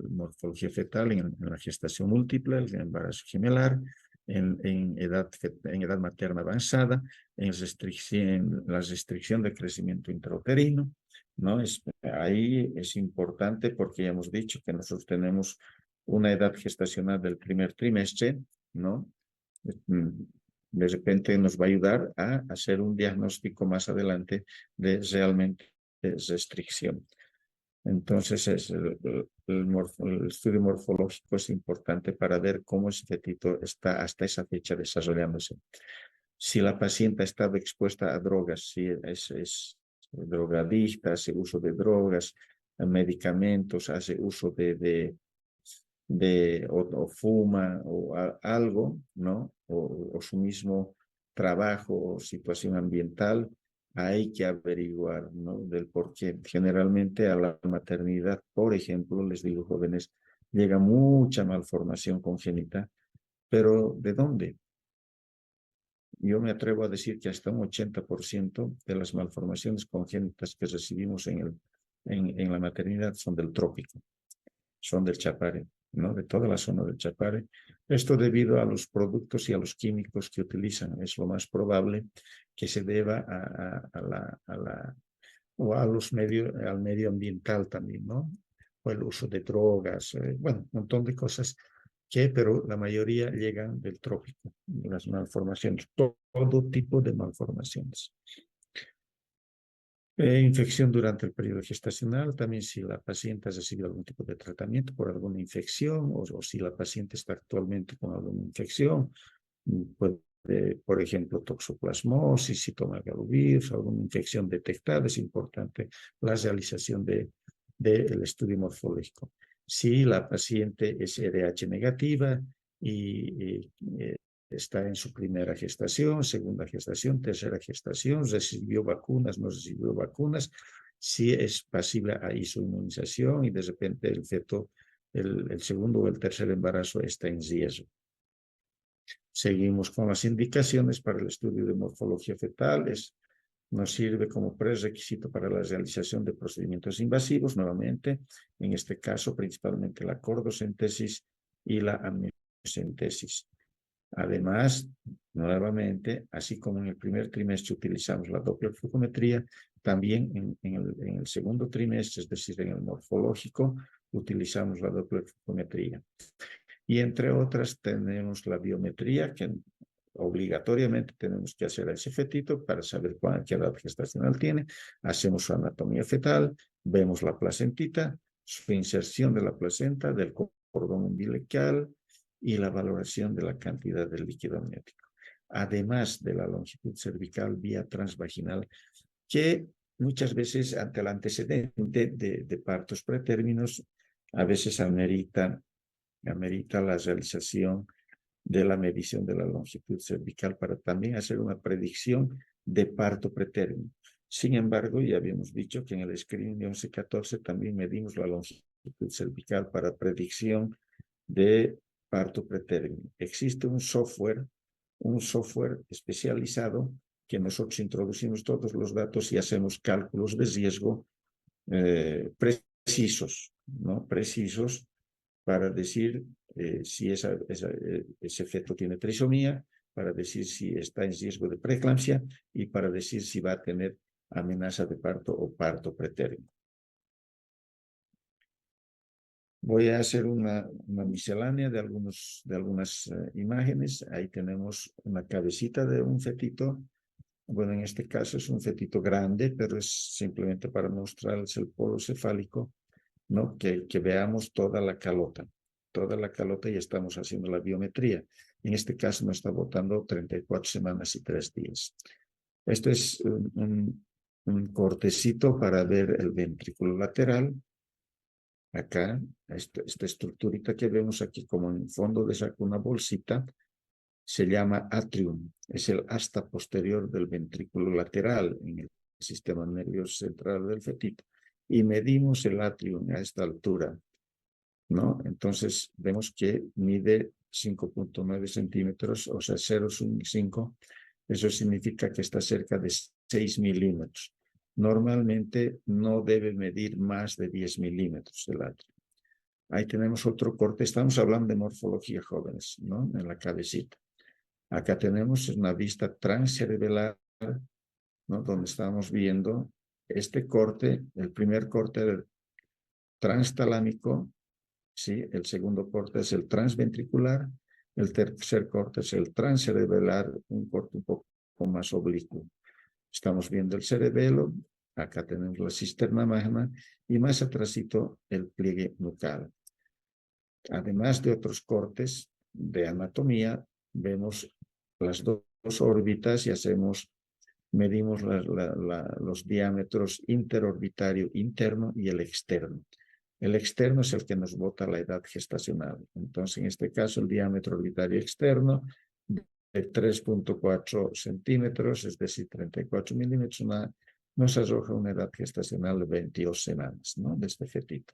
morfología fetal en la gestación múltiple, el embarazo gemelar, en edad materna avanzada, en la restricción de crecimiento intrauterino, ¿no? Ahí es importante porque ya hemos dicho que nosotros tenemos una edad gestacional del primer trimestre, ¿no? De repente nos va a ayudar a hacer un diagnóstico más adelante de realmente restricción. Entonces, el estudio morfológico es importante para ver cómo ese fetito está hasta esa fecha desarrollándose. Si la paciente ha estado expuesta a drogas, si es drogadicta, hace uso de drogas, medicamentos, hace uso o fuma o algo, ¿no? O su mismo trabajo o situación ambiental, hay que averiguar, ¿no? Del por qué. Generalmente a la maternidad, por ejemplo, les digo, jóvenes, llega mucha malformación congénita, pero ¿de dónde? Yo me atrevo a decir que hasta un 80% de las malformaciones congénitas que recibimos en la maternidad son del trópico, son del Chapare, ¿no? De toda la zona del Chapare. Esto debido a los productos y a los químicos que utilizan. Es lo más probable que se deba al medio ambiental también, ¿no? O el uso de drogas, bueno, un montón de cosas pero la mayoría llegan del trópico, las malformaciones, todo tipo de malformaciones. Infección durante el periodo gestacional, también si la paciente ha recibido algún tipo de tratamiento por alguna infección o si la paciente está actualmente con alguna infección, puede, por ejemplo, toxoplasmosis, citomegalovirus, alguna infección detectada, es importante la realización del estudio morfológico. Si la paciente es RH negativa y está en su primera gestación, segunda gestación, tercera gestación, recibió vacunas, no recibió vacunas, si es pasible a isoinmunización y de repente el feto, el segundo o el tercer embarazo está en riesgo. Seguimos con las indicaciones para el estudio de morfología fetal. Nos sirve como prerequisito para la realización de procedimientos invasivos, nuevamente, en este caso principalmente la cordocentesis y la amniocentesis. Además, nuevamente, así como en el primer trimestre utilizamos la Doppler flujometría, también en el segundo trimestre, es decir, en el morfológico, utilizamos la Doppler flujometría. Y entre otras tenemos la biometría, que obligatoriamente tenemos que hacer a ese fetito para saber qué edad gestacional tiene. Hacemos su anatomía fetal, vemos la placentita, su inserción de la placenta, del cordón umbilical y la valoración de la cantidad de líquido amniótico. Además de la longitud cervical vía transvaginal, que muchas veces ante el antecedente de partos pretérminos, a veces amerita la realización de la medición de la longitud cervical para también hacer una predicción de parto pretérmino. Sin embargo, ya habíamos dicho que en el screening de 11-14 también medimos la longitud cervical para predicción de parto pretérmino. Existe un software especializado que nosotros introducimos todos los datos y hacemos cálculos de riesgo precisos, ¿no? Precisos para decir si ese feto tiene trisomía, para decir si está en riesgo de preeclampsia y para decir si va a tener amenaza de parto o parto pretérmino. Voy a hacer una miscelánea de algunas imágenes. Ahí tenemos una cabecita de un fetito. Bueno, en este caso es un fetito grande, pero es simplemente para mostrarles el polo cefálico, ¿no? Que veamos toda la calota y estamos haciendo la biometría. En este caso nos está botando 34 semanas y 3 días. Esto es un cortecito para ver el ventrículo lateral. Acá, esta estructurita que vemos aquí como en fondo de una bolsita, se llama atrium. Es el asta posterior del ventrículo lateral en el sistema nervioso central del fetito. Y medimos el atrium a esta altura, ¿no? Entonces vemos que mide 5.9 centímetros, o sea, 0,5. Eso significa que está cerca de 6 milímetros. Normalmente no debe medir más de 10 milímetros el atrio. Ahí tenemos otro corte. Estamos hablando de morfología jóvenes, ¿no? En la cabecita. Acá tenemos una vista transcerebelar, ¿no? Donde estamos viendo este corte, el primer corte transtalámico, ¿sí? El segundo corte es el transventricular, el tercer corte es el transcerebelar, un corte un poco más oblicuo. Estamos viendo el cerebelo, acá tenemos la cisterna magna y más atrásito el pliegue nucal. Además de otros cortes de anatomía, vemos las dos órbitas y medimos los diámetros interorbitario interno y el externo. El externo es el que nos bota la edad gestacional. Entonces, en este caso, el diámetro orbitario externo de 3.4 centímetros, es decir, 34 milímetros, nos arroja una edad gestacional de 22 semanas, ¿no? De este fetito.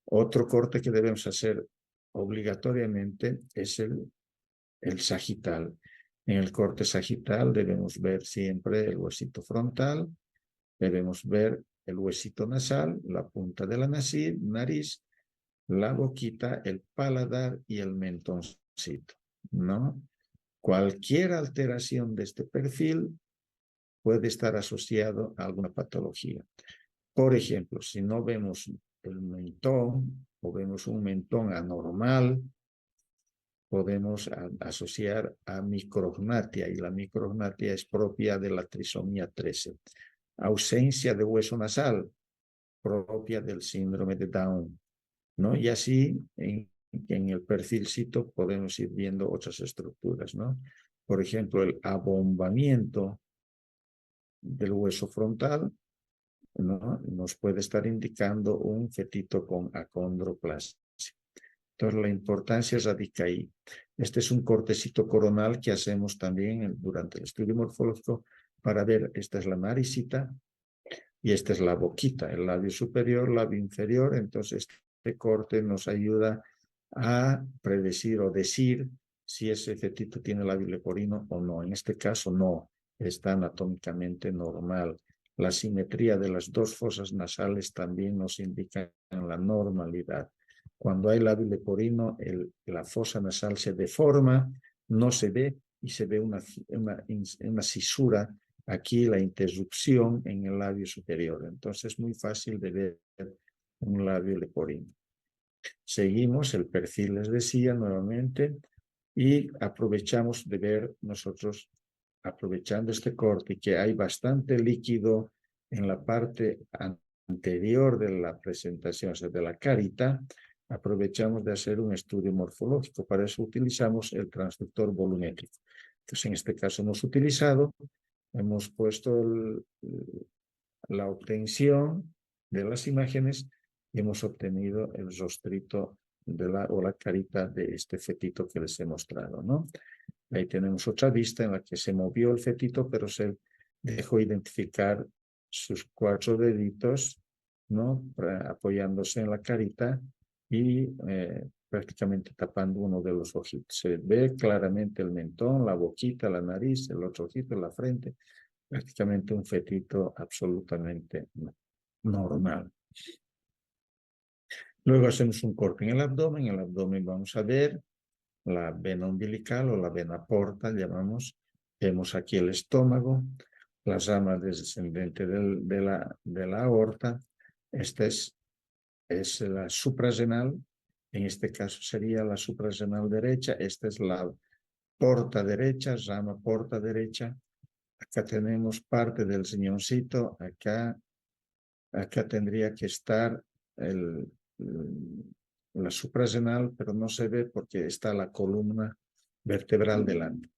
Otro corte que debemos hacer obligatoriamente es el sagital. En el corte sagital debemos ver siempre el huesito frontal, debemos ver el huesito nasal, la punta de la nariz, la boquita, el paladar y el mentoncito, ¿no? Cualquier alteración de este perfil puede estar asociado a alguna patología. Por ejemplo, si no vemos el mentón o vemos un mentón anormal, podemos asociar a micrognatia, y la micrognatia es propia de la trisomía 13. Ausencia de hueso nasal, propia del síndrome de Down, ¿no? Y así en el perfilcito podemos ir viendo otras estructuras, ¿no? Por ejemplo, el abombamiento del hueso frontal, ¿no? Nos puede estar indicando un fetito con acondroplasia. Entonces, la importancia radica ahí. Este es un cortecito coronal que hacemos también durante el estudio morfológico para ver, esta es la naricita y esta es la boquita, el labio superior, labio inferior. Entonces, este corte nos ayuda a predecir o decir si ese fetito tiene labio leporino o no. En este caso, no, está anatómicamente normal. La simetría de las dos fosas nasales también nos indica la normalidad. Cuando hay labio leporino, la fosa nasal se deforma, no se ve y se ve una cisura aquí, la interrupción en el labio superior. Entonces es muy fácil de ver un labio leporino. Seguimos el perfil, les decía nuevamente, y aprovechamos de ver nosotros, aprovechando este corte, que hay bastante líquido en la parte anterior de la presentación, o sea, de la carita, aprovechamos de hacer un estudio morfológico. Para eso utilizamos el transductor volumétrico. Entonces, en este caso hemos puesto la obtención de las imágenes y hemos obtenido el rostrito o la carita de este fetito que les he mostrado, ¿no? Ahí tenemos otra vista en la que se movió el fetito, pero se dejó identificar sus 4 deditos, ¿no? Apoyándose en la carita y prácticamente tapando uno de los ojitos. Se ve claramente el mentón, la boquita, la nariz, el otro ojito, la frente. Prácticamente un fetito absolutamente normal. Luego hacemos un corte en el abdomen. En el abdomen vamos a ver la vena umbilical o la vena porta, llamamos. Vemos aquí el estómago, la rama descendente de la aorta. Esta es la suprarrenal. En este caso sería la suprarrenal derecha. Esta es la porta derecha, rama porta derecha. Acá tenemos parte del riñoncito. Acá tendría que estar la suprarrenal, pero no se ve porque está la columna vertebral delante.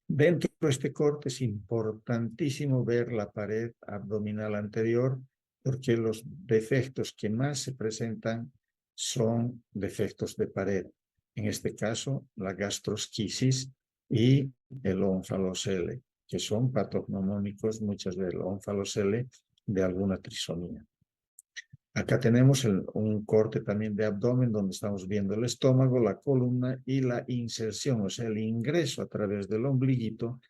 Dentro de este corte es importantísimo ver la pared abdominal anterior, porque los defectos que más se presentan son defectos de pared. En este caso, la gastrosquisis y el ónfalocele, que son patognomónicos muchas veces, el ónfalocele de alguna trisomía. Acá tenemos un corte también de abdomen donde estamos viendo el estómago, la columna y la inserción, o sea, el ingreso a través del ombliguito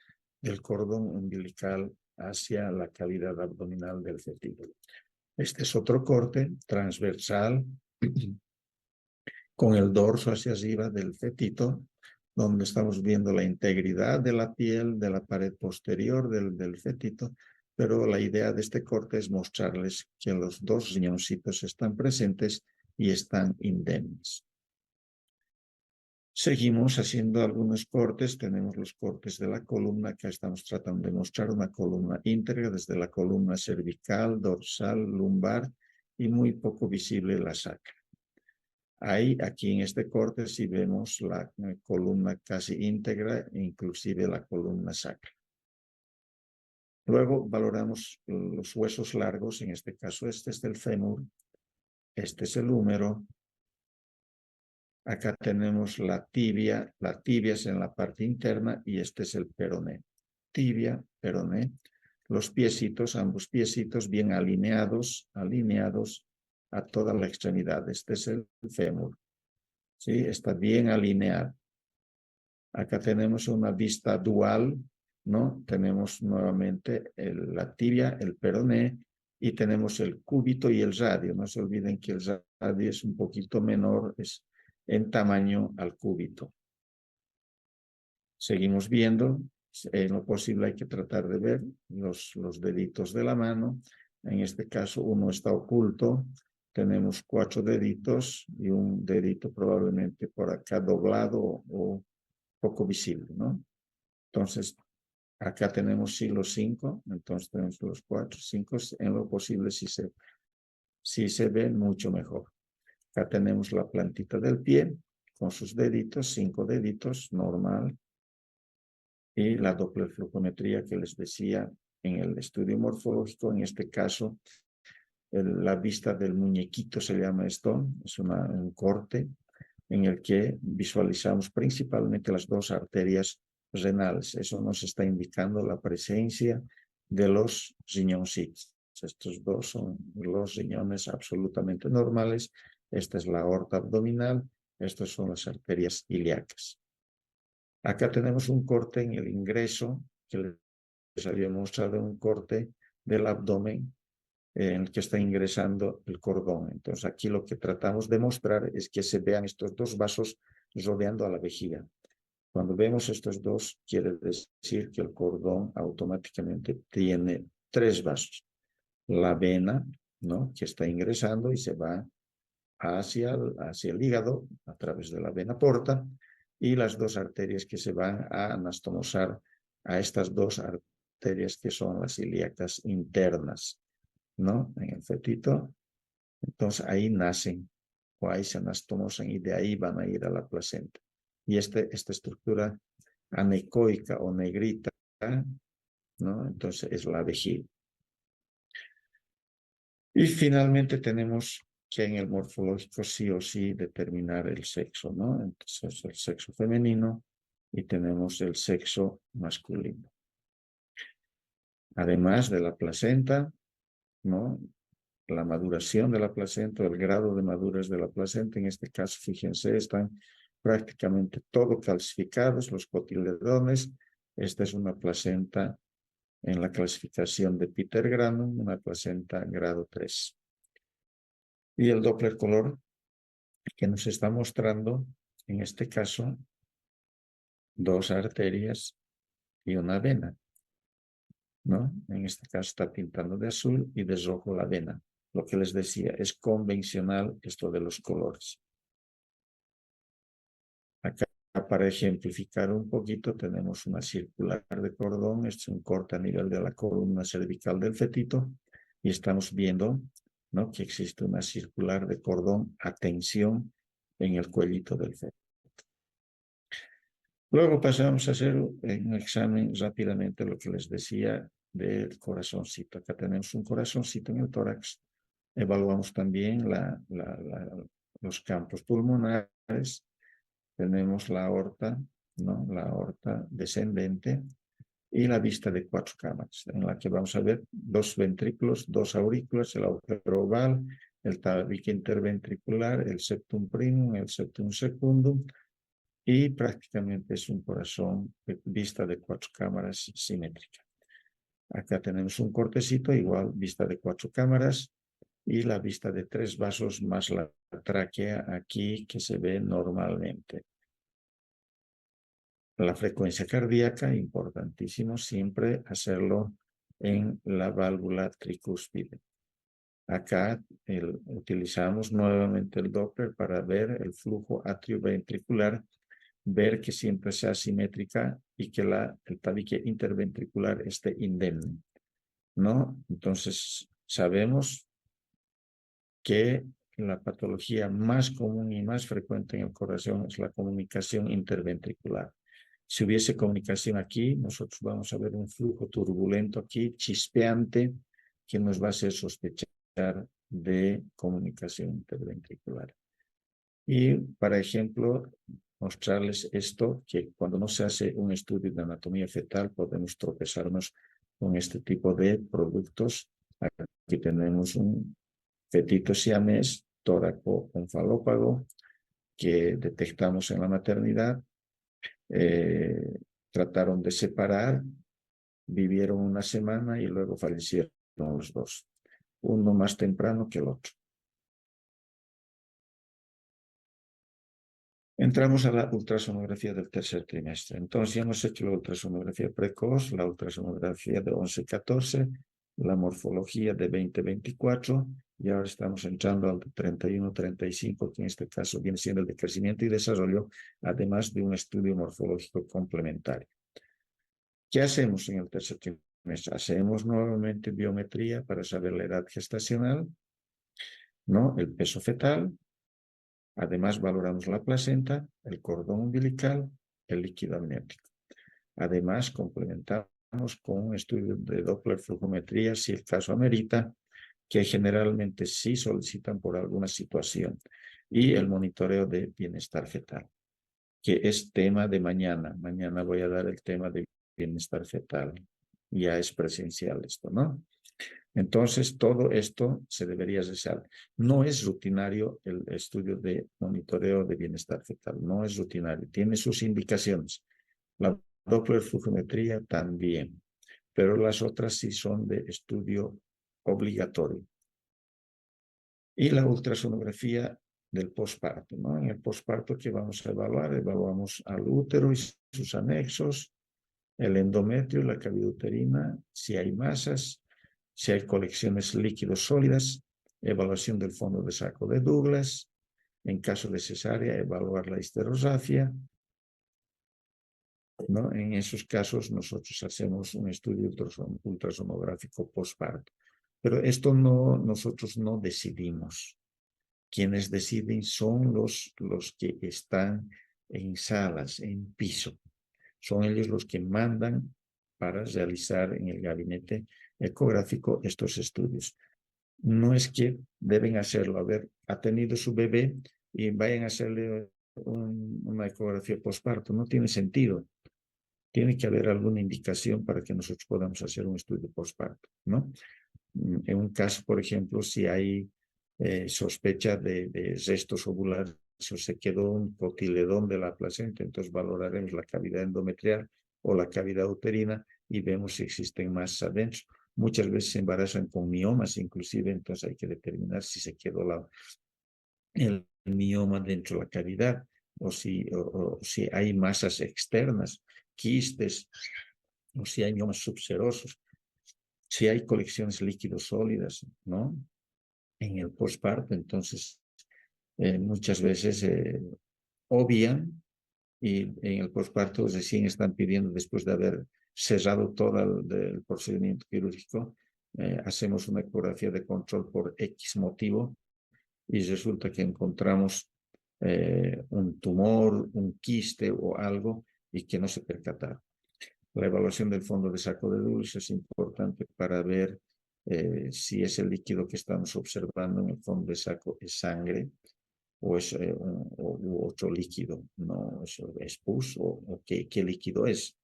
del cordón umbilical hacia la cavidad abdominal del fetito. Este es otro corte transversal con el dorso hacia arriba del fetito, donde estamos viendo la integridad de la piel, de la pared posterior del fetito, pero la idea de este corte es mostrarles que los 2 riñoncitos están presentes y están indemnes. Seguimos haciendo algunos cortes, tenemos los cortes de la columna, que estamos tratando de mostrar una columna íntegra desde la columna cervical, dorsal, lumbar y muy poco visible la sacra. Aquí en este corte sí vemos la columna casi íntegra, inclusive la columna sacra. Luego valoramos los huesos largos, en este caso este es el fémur, este es el húmero. Acá tenemos la tibia es en la parte interna y este es el peroné. Tibia, peroné, los piecitos, ambos piecitos bien alineados a toda la extremidad. Este es el fémur, ¿sí? Está bien alineado. Acá tenemos una vista dual, ¿no? Tenemos nuevamente la tibia, el peroné, y tenemos el cúbito y el radio. No se olviden que el radio es un poquito menor en tamaño al cúbito. Seguimos viendo. En lo posible hay que tratar de ver los deditos de la mano. En este caso uno está oculto. Tenemos 4 deditos y un dedito probablemente por acá doblado o poco visible, ¿no? Entonces, acá tenemos sí los 5, entonces tenemos los 4, 5, en lo posible si se ve mucho mejor. Acá tenemos la plantita del pie con sus deditos, 5 deditos, normal. Y la dopplerflujometría que les decía en el estudio morfológico, en este caso, la vista del muñequito se llama esto, es un corte en el que visualizamos principalmente las 2 arterias renales. Eso nos está indicando la presencia de los riñoncitos. Estos 2 son los riñones absolutamente normales. Esta es la aorta abdominal. Estas son las arterias ilíacas. Acá tenemos un corte en el ingreso, que les había mostrado un corte del abdomen en el que está ingresando el cordón. Entonces aquí lo que tratamos de mostrar es que se vean estos 2 vasos rodeando a la vejiga. Cuando vemos estos dos, quiere decir que el cordón automáticamente tiene 3 vasos. La vena, ¿no?, que está ingresando y se va hacia el hígado a través de la vena porta, y las 2 arterias que se van a anastomosar a estas 2 arterias que son las ilíacas internas, ¿no?, en el fetito. Entonces ahí nacen o ahí se anastomosan y de ahí van a ir a la placenta. Y esta estructura anecoica o negrita, ¿no?, entonces es la vejiga. Y finalmente tenemos que en el morfológico sí o sí determinar el sexo, ¿no? Entonces el sexo femenino y tenemos el sexo masculino. Además de la placenta, ¿no?, la maduración de la placenta, el grado de madurez de la placenta, en este caso, fíjense, están prácticamente todo calcificados, los cotiledones. Esta es una placenta en la clasificación de Peter Granum, una placenta grado 3. Y el Doppler color que nos está mostrando, en este caso, 2 arterias y una vena, ¿no? En este caso está pintando de azul y de rojo la vena. Lo que les decía, es convencional esto de los colores. Acá, para ejemplificar un poquito, tenemos una circular de cordón. Este es un corte a nivel de la columna cervical del fetito. Y estamos viendo, ¿no?, que existe una circular de cordón a tensión en el cuellito del feto. Luego pasamos a hacer un examen rápidamente, lo que les decía del corazoncito. Acá tenemos un corazoncito en el tórax. Evaluamos también los campos pulmonares. Tenemos la aorta, ¿no?, la aorta descendente, y la vista de 4 cámaras, en la que vamos a ver 2 ventrículos, 2 aurículas, el agujero oval, el tabique interventricular, el septum primum, el septum secundum, y prácticamente es un corazón de vista de 4 cámaras simétrica. Acá tenemos un cortecito, igual vista de 4 cámaras, y la vista de 3 vasos más la tráquea aquí que se ve normalmente. La frecuencia cardíaca, importantísimo siempre hacerlo en la válvula tricúspide. Acá utilizamos nuevamente el Doppler para ver el flujo atrioventricular, ver que siempre sea simétrica y que el tabique interventricular esté indemne, ¿no? Entonces, sabemos que la patología más común y más frecuente en el corazón es la comunicación interventricular. Si hubiese comunicación aquí, nosotros vamos a ver un flujo turbulento aquí, chispeante, que nos va a hacer sospechar de comunicación interventricular. Y, para ejemplo, mostrarles esto, que cuando no se hace un estudio de anatomía fetal, podemos tropezarnos con este tipo de productos. Aquí tenemos un fetito siamés, tóraco-onfalópago, que detectamos en la maternidad. Trataron de separar, vivieron una semana y luego fallecieron los 2, uno más temprano que el otro. Entramos a la ultrasonografía del tercer trimestre. Entonces ya hemos hecho la ultrasonografía precoz, la ultrasonografía de 11-14, la morfología de 20-24, y ahora estamos entrando al 31-35, que en este caso viene siendo el de crecimiento y desarrollo, además de un estudio morfológico complementario. ¿Qué hacemos en el tercer trimestre? Hacemos nuevamente biometría para saber la edad gestacional, ¿no?, el peso fetal. Además, valoramos la placenta, el cordón umbilical, el líquido amniótico. Además, complementamos con un estudio de Doppler flujometría, si el caso amerita, que generalmente sí solicitan por alguna situación, y el monitoreo de bienestar fetal, que es tema de mañana. Mañana voy a dar el tema de bienestar fetal. Ya es presencial esto, ¿no? Entonces, todo esto se debería realizar. No es rutinario el estudio de monitoreo de bienestar fetal, no es rutinario, tiene sus indicaciones. La Doppler flujometría también, pero las otras sí son de estudio obligatorio. Y la ultrasonografía del posparto, ¿no? En el posparto, ¿qué vamos a evaluar? Evaluamos al útero y sus anexos, el endometrio, la cavidad uterina, si hay masas, si hay colecciones líquidos sólidas, evaluación del fondo de saco de Douglas, en caso de cesárea, evaluar la histerosafia, ¿no? En esos casos nosotros hacemos un estudio ultrasonográfico postparto. Pero esto no, nosotros no decidimos. Quienes deciden son los que están en salas, en piso. Son ellos los que mandan para realizar en el gabinete ecográfico estos estudios. No es que deben hacerlo. A ver, ha tenido su bebé y vayan a hacerle una ecografía postparto. No tiene sentido. Tiene que haber alguna indicación para que nosotros podamos hacer un estudio postparto, ¿no? En un caso, por ejemplo, si hay sospecha de restos ovulares o se quedó un cotiledón de la placenta, entonces valoraremos la cavidad endometrial o la cavidad uterina y vemos si existen masas adentro. Muchas veces se embarazan con miomas, inclusive, entonces hay que determinar si se quedó el mioma dentro de la cavidad o si hay masas externas, quistes, o si hay miomas subserosos, si hay colecciones líquidos sólidas, ¿no? En el posparto, entonces muchas veces obvian y en el posparto recién están pidiendo, después de haber cerrado todo el procedimiento quirúrgico, hacemos una ecografía de control por X motivo y resulta que encontramos un tumor, un quiste o algo y que no se percataron. La evaluación del fondo de saco de Douglas es importante para ver si ese líquido que estamos observando en el fondo de saco es sangre o es otro líquido, no es pus o qué líquido es.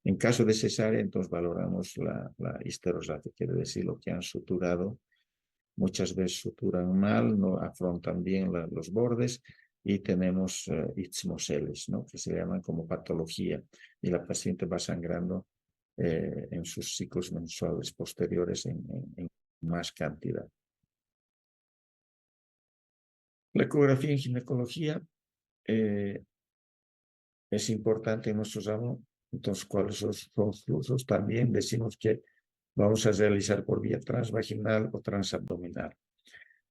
En caso de cesárea, entonces valoramos la histerosafia, quiere decir lo que han suturado. Muchas veces suturan mal, no afrontan bien los bordes y tenemos istmoceles, ¿no? Que se llaman como patología y la paciente va sangrando en sus ciclos mensuales posteriores en más cantidad. La ecografía en ginecología es importante en nuestro ramo. Entonces, ¿cuáles son los flusos? También decimos que vamos a realizar por vía transvaginal o transabdominal.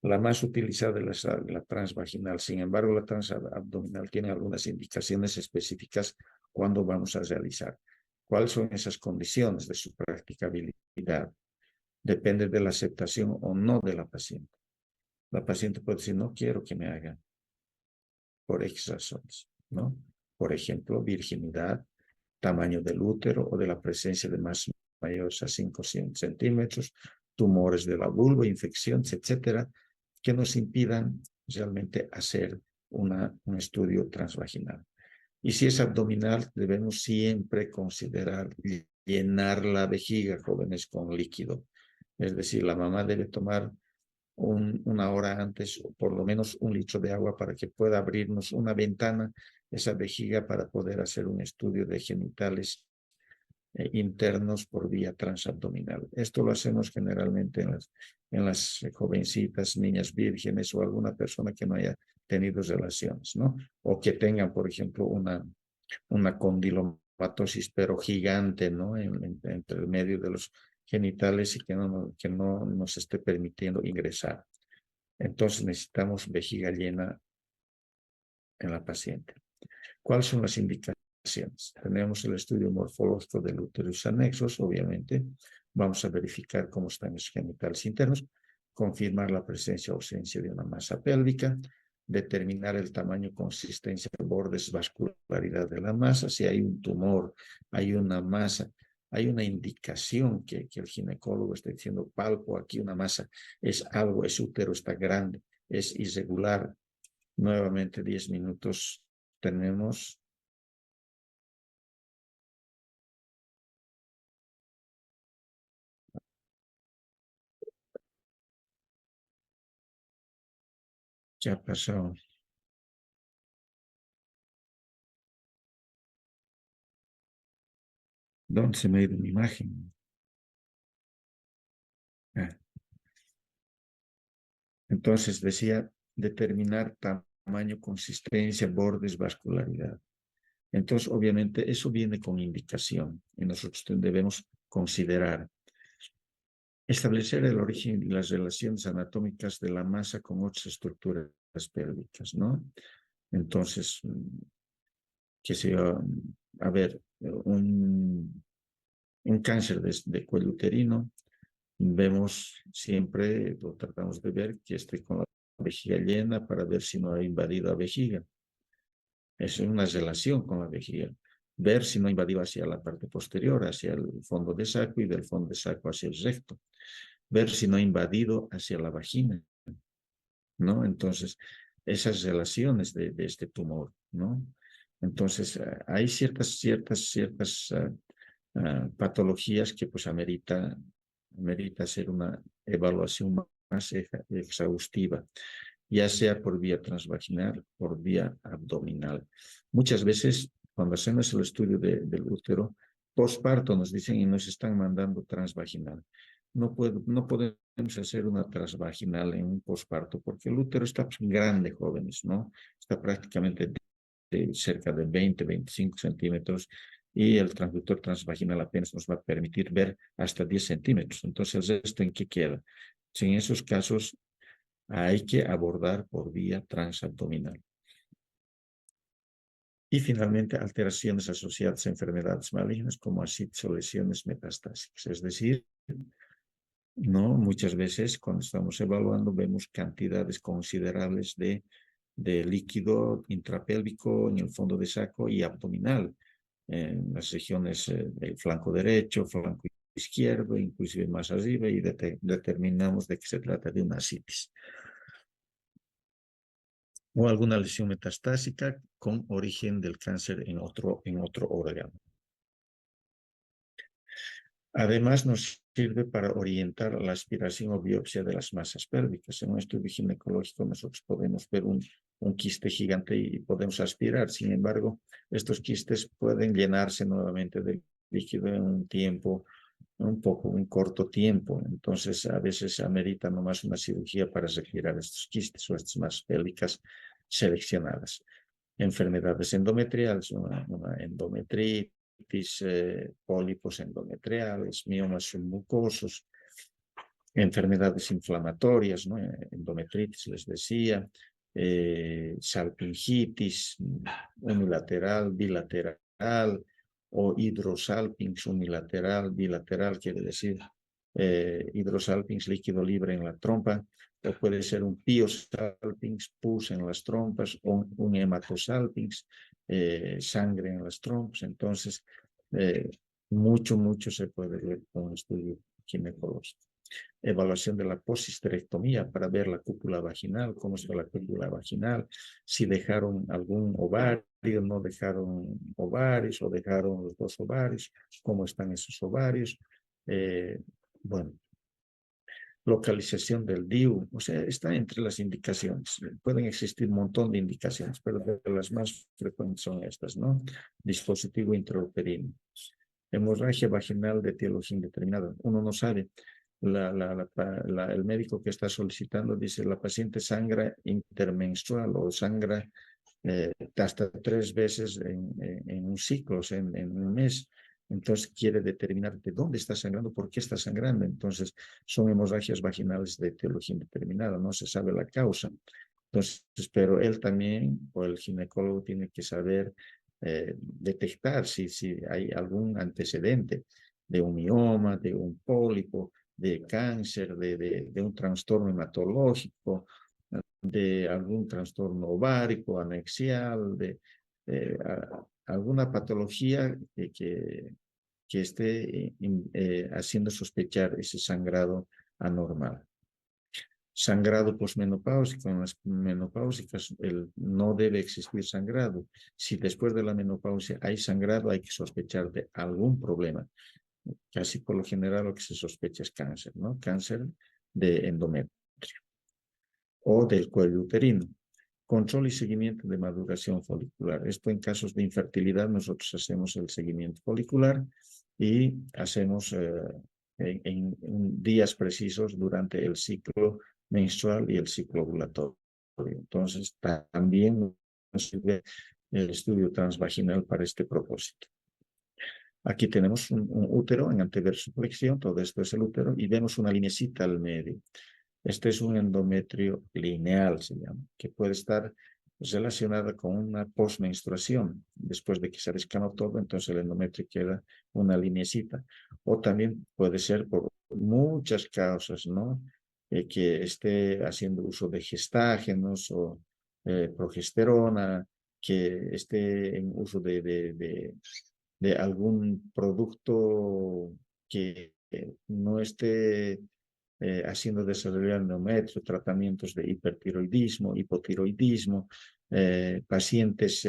La más utilizada es la transvaginal. Sin embargo, la transabdominal tiene algunas indicaciones específicas cuando vamos a realizar. ¿Cuáles son esas condiciones de su practicabilidad? Depende de la aceptación o no de la paciente. La paciente puede decir, no quiero que me hagan por X razones, ¿no? Por ejemplo, virginidad, tamaño del útero o de la presencia de masas mayores a 5 centímetros, tumores de la vulva, infecciones, etcétera, que nos impidan realmente hacer un estudio transvaginal. Y si es abdominal, debemos siempre considerar llenar la vejiga, jóvenes, con líquido. Es decir, la mamá debe tomar una hora antes, o por lo menos 1 litro de agua para que pueda abrirnos una ventana, esa vejiga, para poder hacer un estudio de genitales internos por vía transabdominal. Esto lo hacemos generalmente en las jovencitas, niñas vírgenes o alguna persona que no haya tenido relaciones, ¿no? O que tengan, por ejemplo, una condilomatosis, pero gigante, ¿no? Entre el medio de los genitales y que no nos esté permitiendo ingresar. Entonces necesitamos vejiga llena en la paciente. ¿Cuáles son las indicaciones? Tenemos el estudio morfológico del útero y sus anexos, obviamente. Vamos a verificar cómo están los genitales internos, confirmar la presencia o ausencia de una masa pélvica, determinar el tamaño, consistencia, bordes, vascularidad de la masa, si hay un tumor, hay una masa, hay una indicación que el ginecólogo está diciendo, palpo aquí una masa, es algo, es útero, está grande, es irregular. Nuevamente 10 minutos tenemos. Ya pasó. ¿Dónde se me ha ido mi imagen? Entonces decía, determinar tamaño, consistencia, bordes, vascularidad. Entonces, obviamente, eso viene con indicación y nosotros debemos considerar establecer el origen y las relaciones anatómicas de la masa con otras estructuras pélvicas, ¿no? Entonces, que sea, a ver, un cáncer de cuello uterino, vemos siempre, lo tratamos de ver, que esté con la vejiga llena para ver si no ha invadido la vejiga. Es una relación con la vejiga. Ver si no ha invadido hacia la parte posterior, hacia el fondo de saco y del fondo de saco hacia el recto. Ver si no ha invadido hacia la vagina, ¿no? Entonces, esas relaciones de este tumor, ¿no? Entonces, hay ciertas patologías que pues amerita hacer una evaluación más exhaustiva, ya sea por vía transvaginal, por vía abdominal. Muchas veces, cuando hacemos el estudio del útero, posparto nos dicen y nos están mandando transvaginal. No podemos hacer una transvaginal en un posparto porque el útero está pues, grande, jóvenes, ¿no? Está prácticamente cerca de 20, 25 centímetros y el transductor transvaginal apenas nos va a permitir ver hasta 10 centímetros. Entonces, ¿esto en qué queda? Si en esos casos hay que abordar por vía transabdominal. Y finalmente, alteraciones asociadas a enfermedades malignas como ascitis o lesiones metastásicas. Es decir, no, muchas veces cuando estamos evaluando vemos cantidades considerables de líquido intrapélvico en el fondo de saco y abdominal, en las regiones del flanco derecho, flanco izquierdo, inclusive más arriba, y determinamos de que se trata de una ascitis o alguna lesión metastásica con origen del cáncer en otro órgano. Además, nos sirve para orientar la aspiración o biopsia de las masas pélvicas. En un estudio ginecológico nosotros podemos ver un quiste gigante y podemos aspirar. Sin embargo, estos quistes pueden llenarse nuevamente de líquido en un corto tiempo. Entonces, a veces amerita nomás una cirugía para retirar estos quistes o estas masas pélvicas seleccionadas. Enfermedades endometriales, una endometritis, pólipos endometriales, miomas submucosos, enfermedades inflamatorias, ¿no? Endometritis, les decía, salpingitis unilateral, bilateral, o hidrosalpinx unilateral, bilateral, quiere decir hidrosalpinx líquido libre en la trompa, o puede ser un piosalpinx, pus en las trompas, o un hematosalpinx, sangre en las trompas. Entonces, mucho se puede ver con un estudio ginecológico. Evaluación de la posisterectomía para ver la cúpula vaginal, cómo está la cúpula vaginal, si dejaron algún ovario, no dejaron ovarios o dejaron los dos ovarios, cómo están esos ovarios. Bueno, localización del DIU, o sea, está entre las indicaciones. Pueden existir un montón de indicaciones, pero de las más frecuentes son estas, ¿no? Dispositivo intrauterino. Hemorragia vaginal de etiología indeterminada. Uno no sabe. El médico que está solicitando dice la paciente sangra intermenstrual o sangra hasta 3 veces en un ciclo, o sea, en un mes. Entonces quiere determinar de dónde está sangrando, por qué está sangrando. Entonces son hemorragias vaginales de etiología indeterminada, no se sabe la causa. Entonces, pero él también, o el ginecólogo, tiene que saber detectar si hay algún antecedente de un mioma, de un pólipo, de cáncer, de un trastorno hematológico, de algún trastorno ovárico, anexial, de alguna patología que esté haciendo sospechar ese sangrado anormal. Sangrado posmenopáusico. En las menopáusicas no debe existir sangrado. Si después de la menopausia hay sangrado, hay que sospechar de algún problema. Casi por lo general lo que se sospecha es cáncer, ¿no? Cáncer de endometrio o del cuello uterino. Control y seguimiento de maduración folicular. Esto en casos de infertilidad nosotros hacemos el seguimiento folicular y hacemos en días precisos durante el ciclo menstrual y el ciclo ovulatorio. Entonces, también nos sirve el estudio transvaginal para este propósito. Aquí tenemos un útero en anteversoflexión, todo esto es el útero, y vemos una linecita al medio. Este es un endometrio lineal, se llama, que puede estar relacionada con una postmenstruación. Después de que se descamó todo, entonces el endometrio queda una linecita. O también puede ser por muchas causas, ¿no? Que esté haciendo uso de gestágenos o progesterona, que esté en uso de algún producto que no esté haciendo desarrollar endometrio, tratamientos de hipertiroidismo, hipotiroidismo, pacientes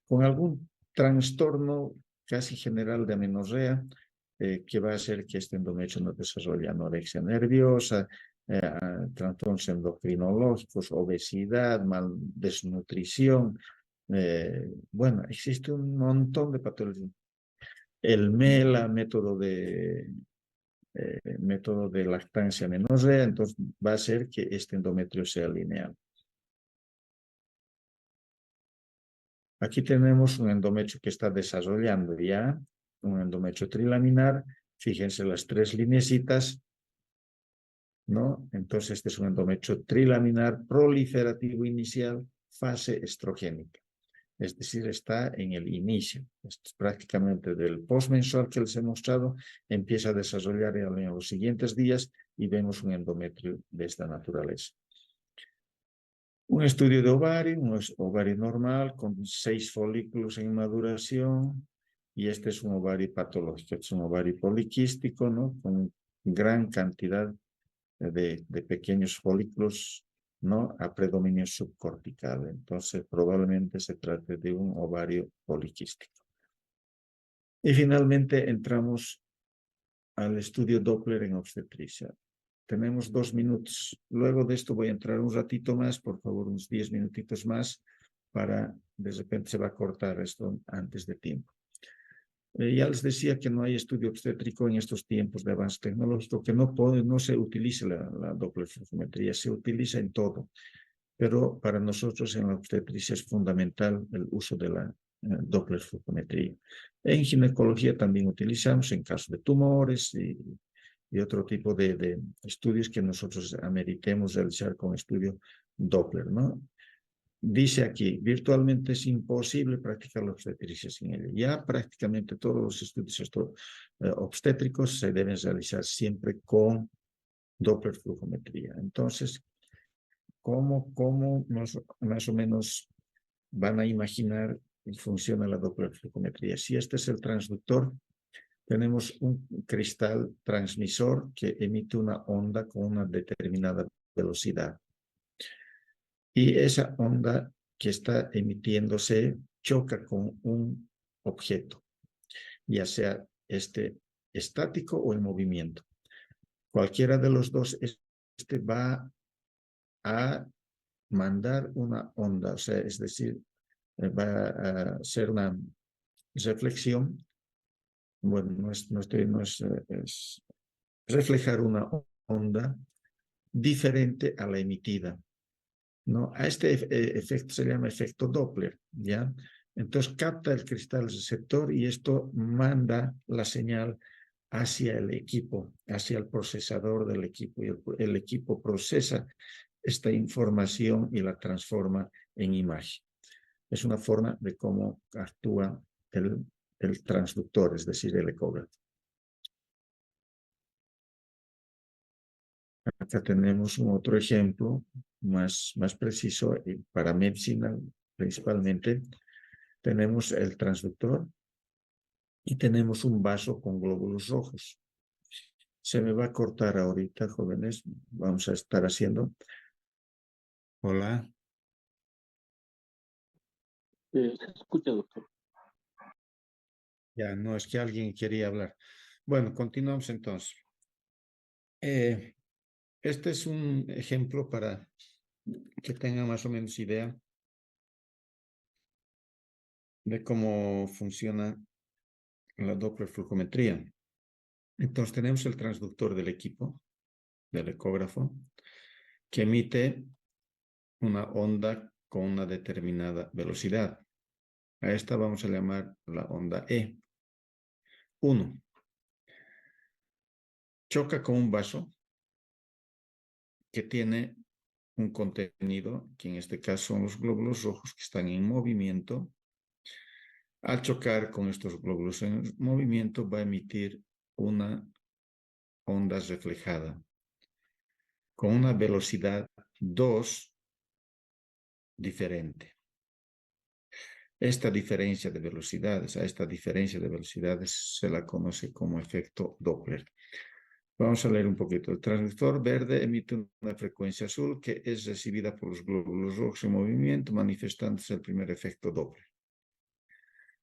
con algún trastorno casi general de amenorrea, que va a hacer que este endometrio no desarrolle anorexia nerviosa, trastornos endocrinológicos, obesidad, desnutrición. Bueno, existe un montón de patologías. El MELA, método de lactancia amenorrea, entonces va a hacer que este endometrio sea lineal. Aquí tenemos un endometrio que está desarrollando ya, un endometrio trilaminar. Fíjense las tres lineecitas, ¿no? Entonces este es un endometrio trilaminar proliferativo inicial, fase estrogénica. Es decir, está en el inicio. Esto es prácticamente del postmenstrual que les he mostrado, empieza a desarrollar en los siguientes días y vemos un endometrio de esta naturaleza. Un estudio de ovario, un ovario normal con 6 folículos en maduración, y este es un ovario patológico, es un ovario poliquístico, ¿no? Con gran cantidad de pequeños folículos, ¿no? A predominio subcortical. Entonces, probablemente se trate de un ovario poliquístico. Y finalmente entramos al estudio Doppler en obstetricia. Tenemos 2 minutos. Luego de esto voy a entrar un ratito más, por favor, unos 10 minutitos más, para, de repente se va a cortar esto antes de tiempo. Ya les decía que no hay estudio obstétrico en estos tiempos de avance tecnológico, que no se utiliza la Doppler flujometría, se utiliza en todo, pero para nosotros en la obstetricia es fundamental el uso de la Doppler flujometría. En ginecología también utilizamos en caso de tumores y otro tipo de estudios que nosotros ameritemos realizar con estudio Doppler, ¿no? Dice aquí, virtualmente es imposible practicar la obstetricia sin ella. Ya prácticamente todos los estudios obstétricos se deben realizar siempre con Doppler flujometría. Entonces, ¿cómo más o menos van a imaginar y funciona la Doppler flujometría? Si este es el transductor, tenemos un cristal transmisor que emite una onda con una determinada velocidad. Y esa onda que está emitiéndose choca con un objeto, ya sea estático o en movimiento. Cualquiera de los dos, va a mandar una onda, o sea, es decir, va a ser una reflexión, bueno, es reflejar una onda diferente a la emitida, ¿no? A este efecto se llama efecto Doppler, ¿ya? Entonces capta el cristal receptor y esto manda la señal hacia el equipo, hacia el procesador del equipo, y el equipo procesa esta información y la transforma en imagen. Es una forma de cómo actúa el transductor, es decir, el ecógrafo. Acá tenemos un otro ejemplo más preciso para medicina principalmente. Tenemos el transductor y tenemos un vaso con glóbulos rojos. Se me va a cortar ahorita, jóvenes. Vamos a estar haciendo. Hola. Se escucha, doctor. Ya, no, es que alguien quería hablar. Bueno, continuamos entonces. Este es un ejemplo para que tengan más o menos idea de cómo funciona la Doppler flujometría. Entonces tenemos el transductor del equipo, del ecógrafo, que emite una onda con una determinada velocidad. A esta vamos a llamar la onda E. 1. Choca con un vaso que tiene un contenido, que en este caso son los glóbulos rojos que están en movimiento. Al chocar con estos glóbulos en movimiento va a emitir una onda reflejada con una velocidad 2 diferente. Esta diferencia de velocidades, a esta diferencia de velocidades se la conoce como efecto Doppler. Vamos a leer un poquito. El transductor verde emite una frecuencia azul que es recibida por los glóbulos rojos en movimiento, manifestándose el primer efecto Doppler.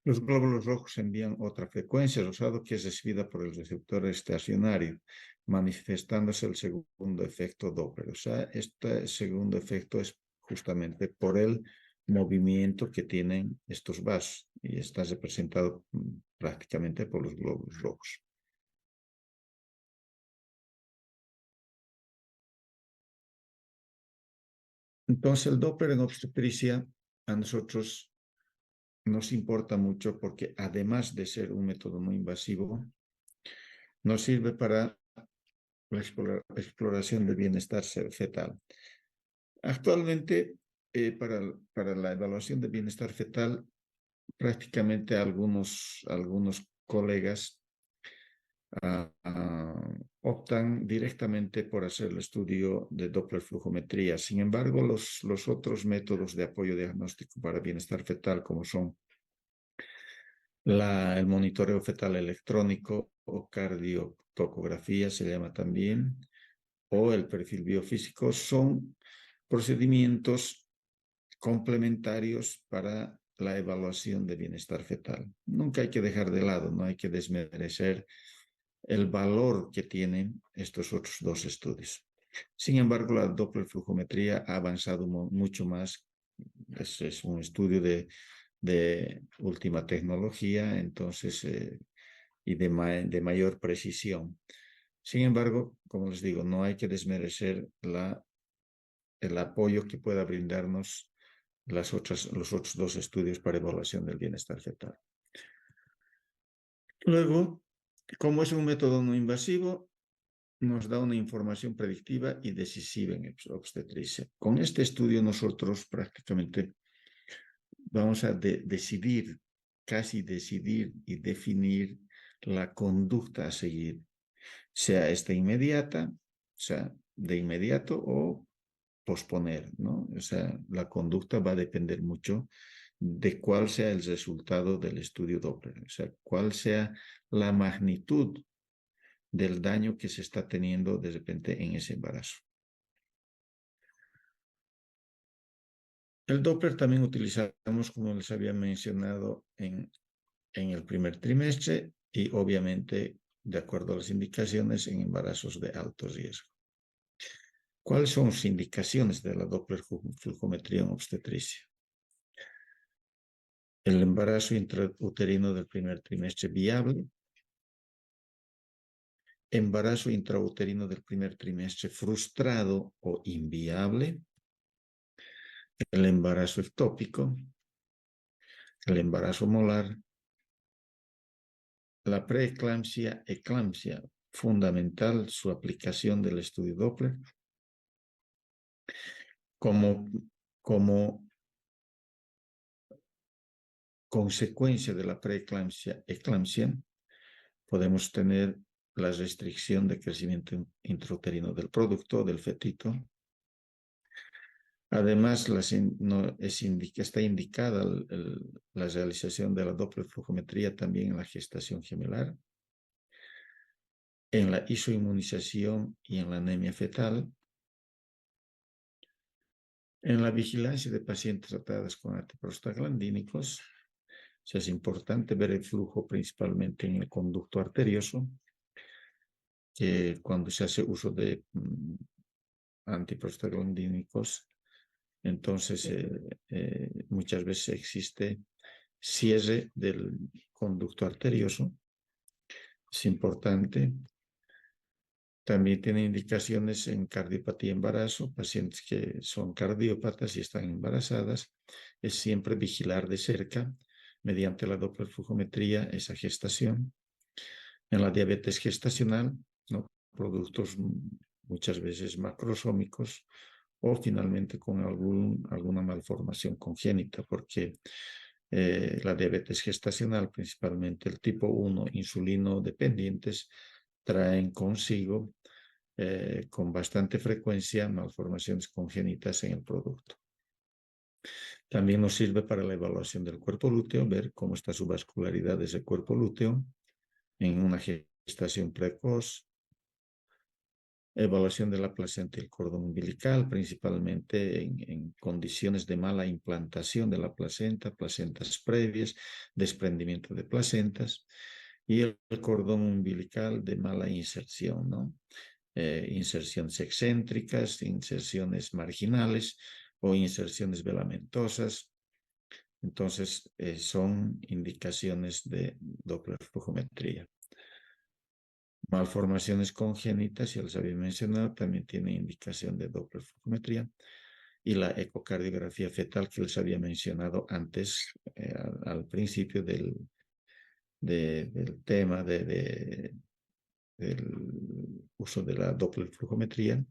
Los glóbulos rojos envían otra frecuencia rosada que es recibida por el receptor estacionario, manifestándose el segundo efecto Doppler. O sea, este segundo efecto es justamente por el movimiento que tienen estos vasos y está representado prácticamente por los glóbulos rojos. Entonces, el Doppler en obstetricia a nosotros nos importa mucho porque además de ser un método no invasivo, nos sirve para la exploración del bienestar fetal. Actualmente, para la evaluación del bienestar fetal, prácticamente algunos colegas optan directamente por hacer el estudio de Doppler flujometría. Sin embargo, los otros métodos de apoyo diagnóstico para bienestar fetal, como son el monitoreo fetal electrónico o cardiotocografía, se llama también, o el perfil biofísico, son procedimientos complementarios para la evaluación de bienestar fetal. Nunca hay que dejar de lado, no hay que desmerecer el valor que tienen estos otros dos estudios. Sin embargo, la Doppler flujometría ha avanzado mucho más. Es un estudio de última tecnología, entonces, y de mayor precisión. Sin embargo, como les digo, no hay que desmerecer el apoyo que pueda brindarnos los otros dos estudios para evaluación del bienestar fetal. Luego, como es un método no invasivo, nos da una información predictiva y decisiva en obstetricia. Con este estudio nosotros prácticamente vamos a casi decidir y definir la conducta a seguir, sea esta inmediata, o sea, de inmediato o posponer, ¿no? O sea, la conducta va a depender mucho de cuál sea el resultado del estudio Doppler, o sea, cuál sea la magnitud del daño que se está teniendo de repente en ese embarazo. El Doppler también utilizamos, como les había mencionado, en el primer trimestre y obviamente, de acuerdo a las indicaciones, en embarazos de alto riesgo. ¿Cuáles son las indicaciones de la Doppler flujometría en obstetricia? El embarazo intrauterino del primer trimestre viable, embarazo intrauterino del primer trimestre frustrado o inviable, el embarazo ectópico, el embarazo molar, la preeclampsia, eclampsia, fundamental su aplicación del estudio Doppler, como consecuencia de la preeclampsia, eclampsia, podemos tener la restricción de crecimiento intrauterino del producto, del fetito. Además, está indicada la realización de la Doppler flujometría también en la gestación gemelar, en la isoinmunización y en la anemia fetal, en la vigilancia de pacientes tratadas con antiprostaglandínicos. O sea, es importante ver el flujo principalmente en el conducto arterioso, que cuando se hace uso de antiprostaglandínicos, entonces muchas veces existe cierre del conducto arterioso. Es importante. También tiene indicaciones en cardiopatía y embarazo, pacientes que son cardiópatas y están embarazadas. Es siempre vigilar de cerca mediante la dopplerflujometría esa gestación. En la diabetes gestacional, ¿no? Productos muchas veces macrosómicos o finalmente con alguna malformación congénita, porque la diabetes gestacional, principalmente el tipo 1, insulino dependientes, traen consigo con bastante frecuencia malformaciones congénitas en el producto. También nos sirve para la evaluación del cuerpo lúteo, ver cómo está su vascularidad de ese cuerpo lúteo en una gestación precoz, evaluación de la placenta y el cordón umbilical, principalmente en condiciones de mala implantación de la placenta, placentas previas, desprendimiento de placentas, y el cordón umbilical de mala inserción, ¿no? Inserciones excéntricas, inserciones marginales o inserciones velamentosas. Entonces, son indicaciones de dopplerflujometría. Malformaciones congénitas, ya les había mencionado, también tiene indicación de dopplerflujometría. Y la ecocardiografía fetal que les había mencionado antes, al principio del tema del uso de la dopplerflujometría,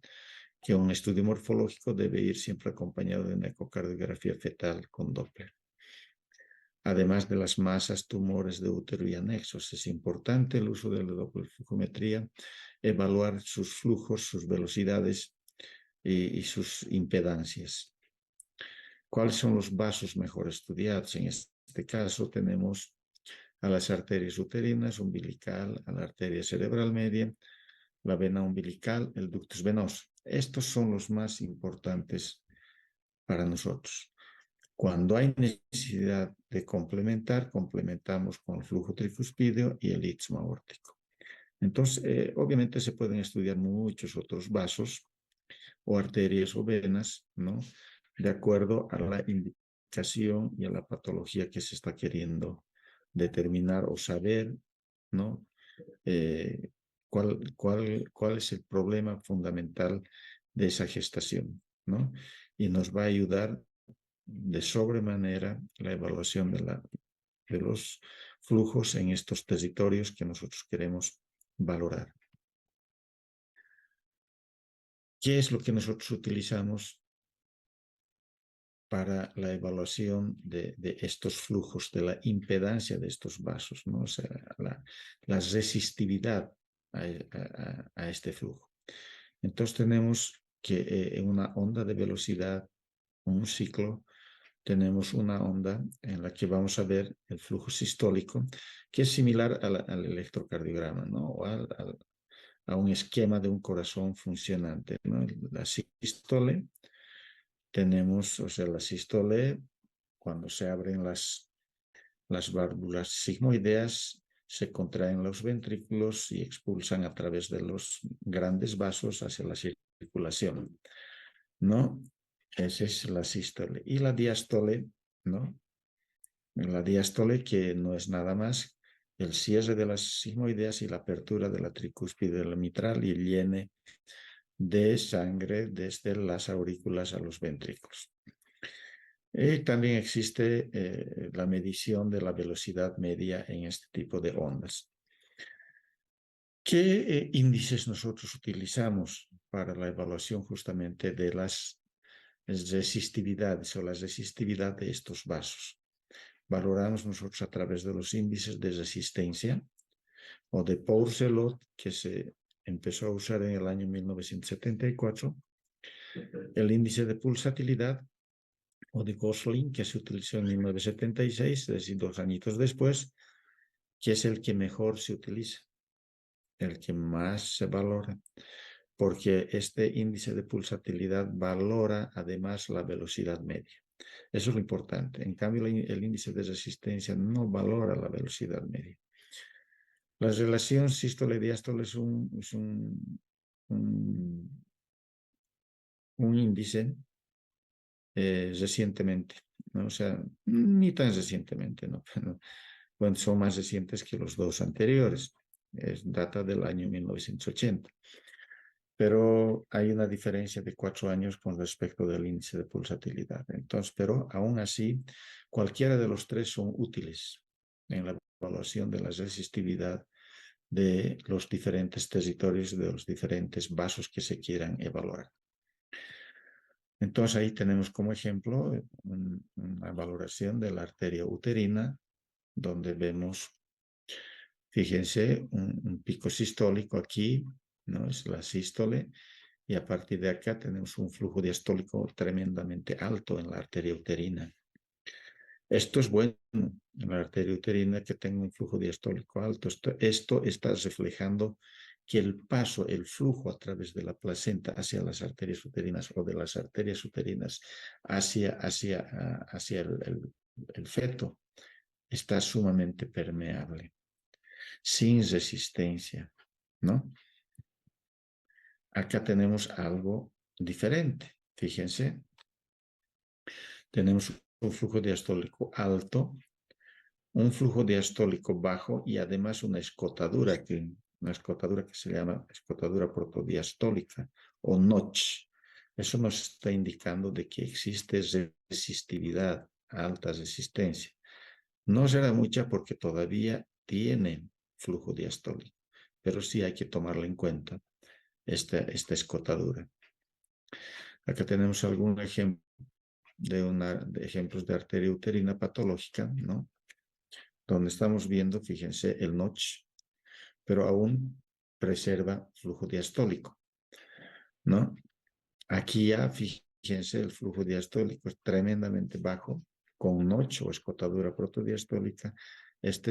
que un estudio morfológico debe ir siempre acompañado de una ecocardiografía fetal con Doppler. Además de las masas, tumores de útero y anexos, es importante el uso de la dopplerflujometría, evaluar sus flujos, sus velocidades y sus impedancias. ¿Cuáles son los vasos mejor estudiados? En este caso tenemos a las arterias uterinas, umbilical, a la arteria cerebral media, la vena umbilical, el ductus venoso. Estos son los más importantes para nosotros. Cuando hay necesidad de complementar, complementamos con el flujo tricuspideo y el istmo aórtico. Entonces, obviamente se pueden estudiar muchos otros vasos o arterias o venas, ¿no? De acuerdo a la indicación y a la patología que se está queriendo determinar o saber, ¿no? ¿Cuál es el problema fundamental de esa gestación, ¿no? Y nos va a ayudar de sobremanera la evaluación de los flujos en estos territorios que nosotros queremos valorar. ¿Qué es lo que nosotros utilizamos para la evaluación de estos flujos, de la impedancia de estos vasos, ¿no? O sea, la resistividad a este flujo? Entonces tenemos que en una onda de velocidad, un ciclo, tenemos una onda en la que vamos a ver el flujo sistólico, que es similar al electrocardiograma, ¿no? O a un esquema de un corazón funcionante, ¿no? La sístole, tenemos, o sea, la sístole, cuando se abren las válvulas sigmoideas, se contraen los ventrículos y expulsan a través de los grandes vasos hacia la circulación, ¿no? Esa es la sístole. Y la diástole, ¿no? La diástole, que no es nada más el cierre de las sigmoideas y la apertura de la tricúspide de la mitral y el llene de sangre desde las aurículas a los ventrículos. También existe la medición de la velocidad media en este tipo de ondas. ¿Qué índices nosotros utilizamos para la evaluación justamente de las resistividades o la resistividad de estos vasos? Valoramos nosotros a través de los índices de resistencia o de Pourcelot, que se empezó a usar en el año 1974, el índice de pulsatilidad o de Gosling, que se utilizó en 1976, es decir, 2 añitos después, que es el que mejor se utiliza, el que más se valora, porque este índice de pulsatilidad valora además la velocidad media. Eso es lo importante. En cambio, el índice de resistencia no valora la velocidad media. La relación sístole-diástole es un índice recientemente, ¿no? O sea, ni tan recientemente, ¿no? Bueno, son más recientes que los dos anteriores. Data del año 1980. pero hay una diferencia de 4 años con respecto del índice de pulsatilidad. Entonces, pero aún así, cualquiera de los tres son útiles en la evaluación de la resistividad de los diferentes territorios, de los diferentes vasos que se quieran evaluar. Entonces ahí tenemos como ejemplo una valoración de la arteria uterina, donde vemos, fíjense, un pico sistólico aquí, ¿no? Es la sístole, y a partir de acá tenemos un flujo diastólico tremendamente alto en la arteria uterina. Esto es bueno en la arteria uterina, que tenga un flujo diastólico alto. Esto está reflejando que el paso, el flujo a través de la placenta hacia las arterias uterinas o de las arterias uterinas hacia el feto está sumamente permeable, sin resistencia, ¿no? Acá tenemos algo diferente. Fíjense, tenemos un flujo diastólico alto, un flujo diastólico bajo y además una escotadura que se llama escotadura protodiastólica o notch. Eso nos está indicando de que existe resistividad, alta resistencia. No será mucha porque todavía tiene flujo diastólico, pero sí hay que tomarla en cuenta esta escotadura. Acá tenemos algún ejemplo de ejemplos de arteria uterina patológica, ¿no? Donde estamos viendo, fíjense, el notch, pero aún preserva flujo diastólico, ¿no? Aquí ya, fíjense, el flujo diastólico es tremendamente bajo, con notch o escotadura protodiastólica. Este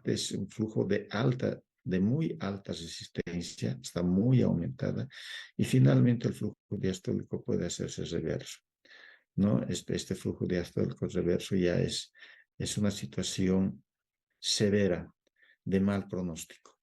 es un flujo de muy alta resistencia, está muy aumentada, y finalmente el flujo diastólico puede hacerse reverso, ¿no? Este flujo diastólico reverso ya es una situación severa de mal pronóstico.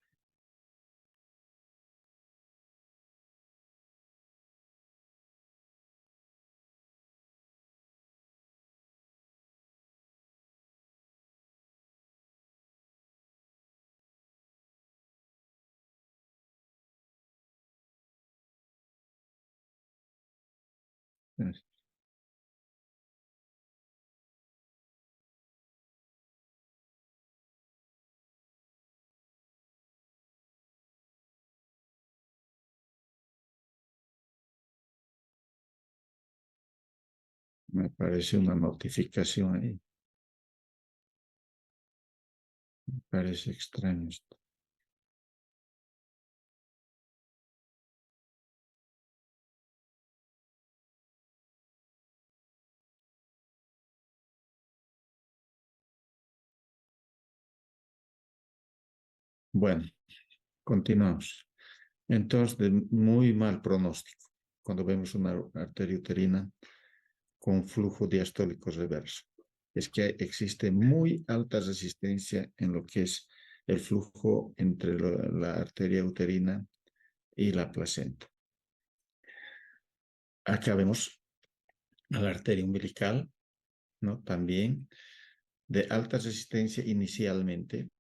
Me parece una notificación ahí. Me parece extraño esto. Bueno, continuamos. Entonces, de muy mal pronóstico, cuando vemos una arteria uterina con flujo diastólico reverso, es que existe muy alta resistencia en lo que es el flujo entre la arteria uterina y la placenta. Acá vemos a la arteria umbilical, ¿no? También de alta resistencia inicialmente,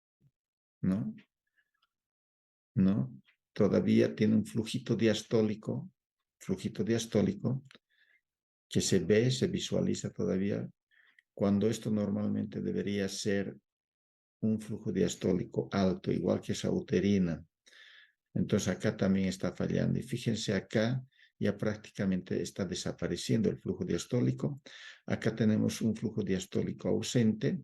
¿no? ¿No? Todavía tiene un flujito diastólico que se ve, se visualiza todavía, cuando esto normalmente debería ser un flujo diastólico alto, igual que esa uterina. Entonces acá también está fallando. Y fíjense acá, ya prácticamente está desapareciendo el flujo diastólico. Acá tenemos un flujo diastólico ausente,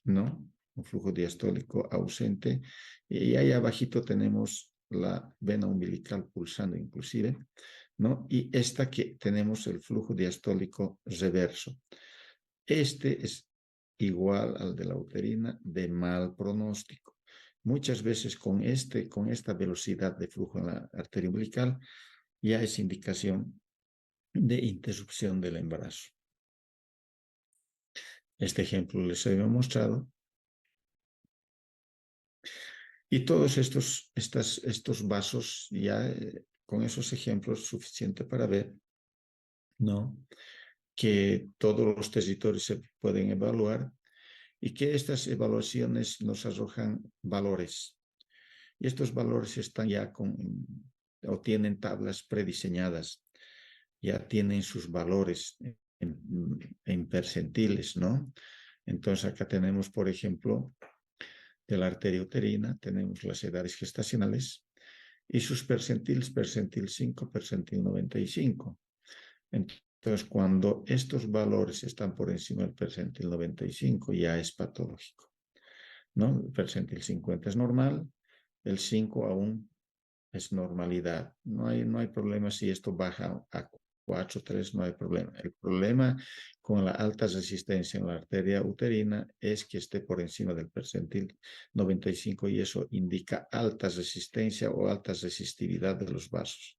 ¿no? Un flujo diastólico ausente. Y ahí abajito tenemos la vena umbilical pulsando inclusive, ¿no? Y esta que tenemos el flujo diastólico reverso. Este es igual al de la uterina, de mal pronóstico. Muchas veces con esta velocidad de flujo en la arteria umbilical ya es indicación de interrupción del embarazo. Este ejemplo les había mostrado. Y todos estos vasos, ya con esos ejemplos, suficiente para ver, ¿no? Que todos los territorios se pueden evaluar y que estas evaluaciones nos arrojan valores. Y estos valores están ya o tienen tablas prediseñadas, ya tienen sus valores en percentiles, ¿no? Entonces acá tenemos, por ejemplo, de la arteria uterina, tenemos las edades gestacionales y sus percentiles, percentil 5, percentil 95. Entonces, cuando estos valores están por encima del percentil 95, ya es patológico, ¿no? El percentil 50 es normal, el 5 aún es normalidad. No hay problema si esto baja a 4, 3, no hay problema. El problema con la alta resistencia en la arteria uterina es que esté por encima del percentil 95 y eso indica alta resistencia o alta resistividad de los vasos.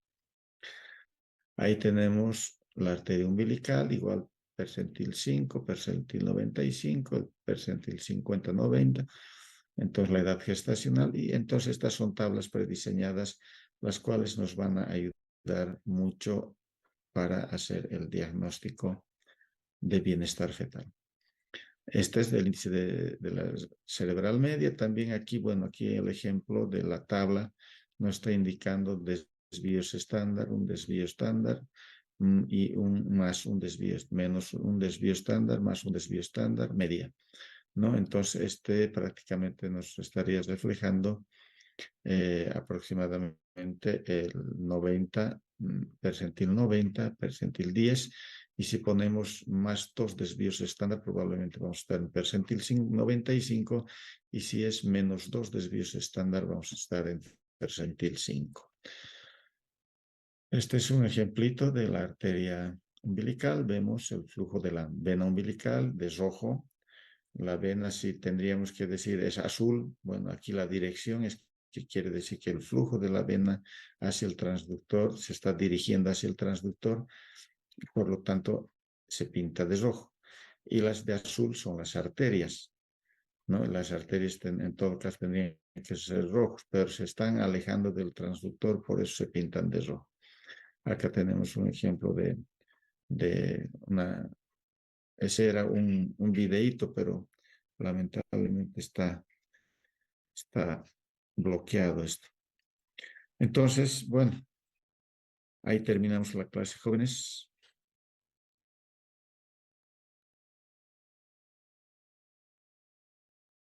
Ahí tenemos la arteria umbilical, igual percentil 5, percentil 95, percentil 50, 90. Entonces la edad gestacional y entonces estas son tablas prediseñadas las cuales nos van a ayudar mucho para hacer el diagnóstico de bienestar fetal. Este es el índice de la cerebral media. También aquí, bueno, aquí el ejemplo de la tabla nos está indicando desvíos estándar, un desvío estándar y un desvío, menos un desvío estándar, más un desvío estándar, media, ¿no? Entonces, este prácticamente nos estaría reflejando aproximadamente el 90, percentil 90, percentil 10, y si ponemos más dos desvíos estándar, probablemente vamos a estar en percentil 95, y si es menos dos desvíos estándar, vamos a estar en percentil 5. Este es un ejemplito de la arteria umbilical. Vemos el flujo de la vena umbilical de rojo. La vena, si tendríamos que decir, es azul. Bueno, aquí la dirección es que quiere decir que el flujo de la vena hacia el transductor se está dirigiendo hacia el transductor, por lo tanto se pinta de rojo. Y las de azul son las arterias, ¿no? Las arterias en todo caso tendrían que ser rojos, pero se están alejando del transductor, por eso se pintan de rojo. Acá tenemos un ejemplo de una... Ese era un videíto, pero lamentablemente está bloqueado esto. Entonces, bueno, ahí terminamos la clase, jóvenes.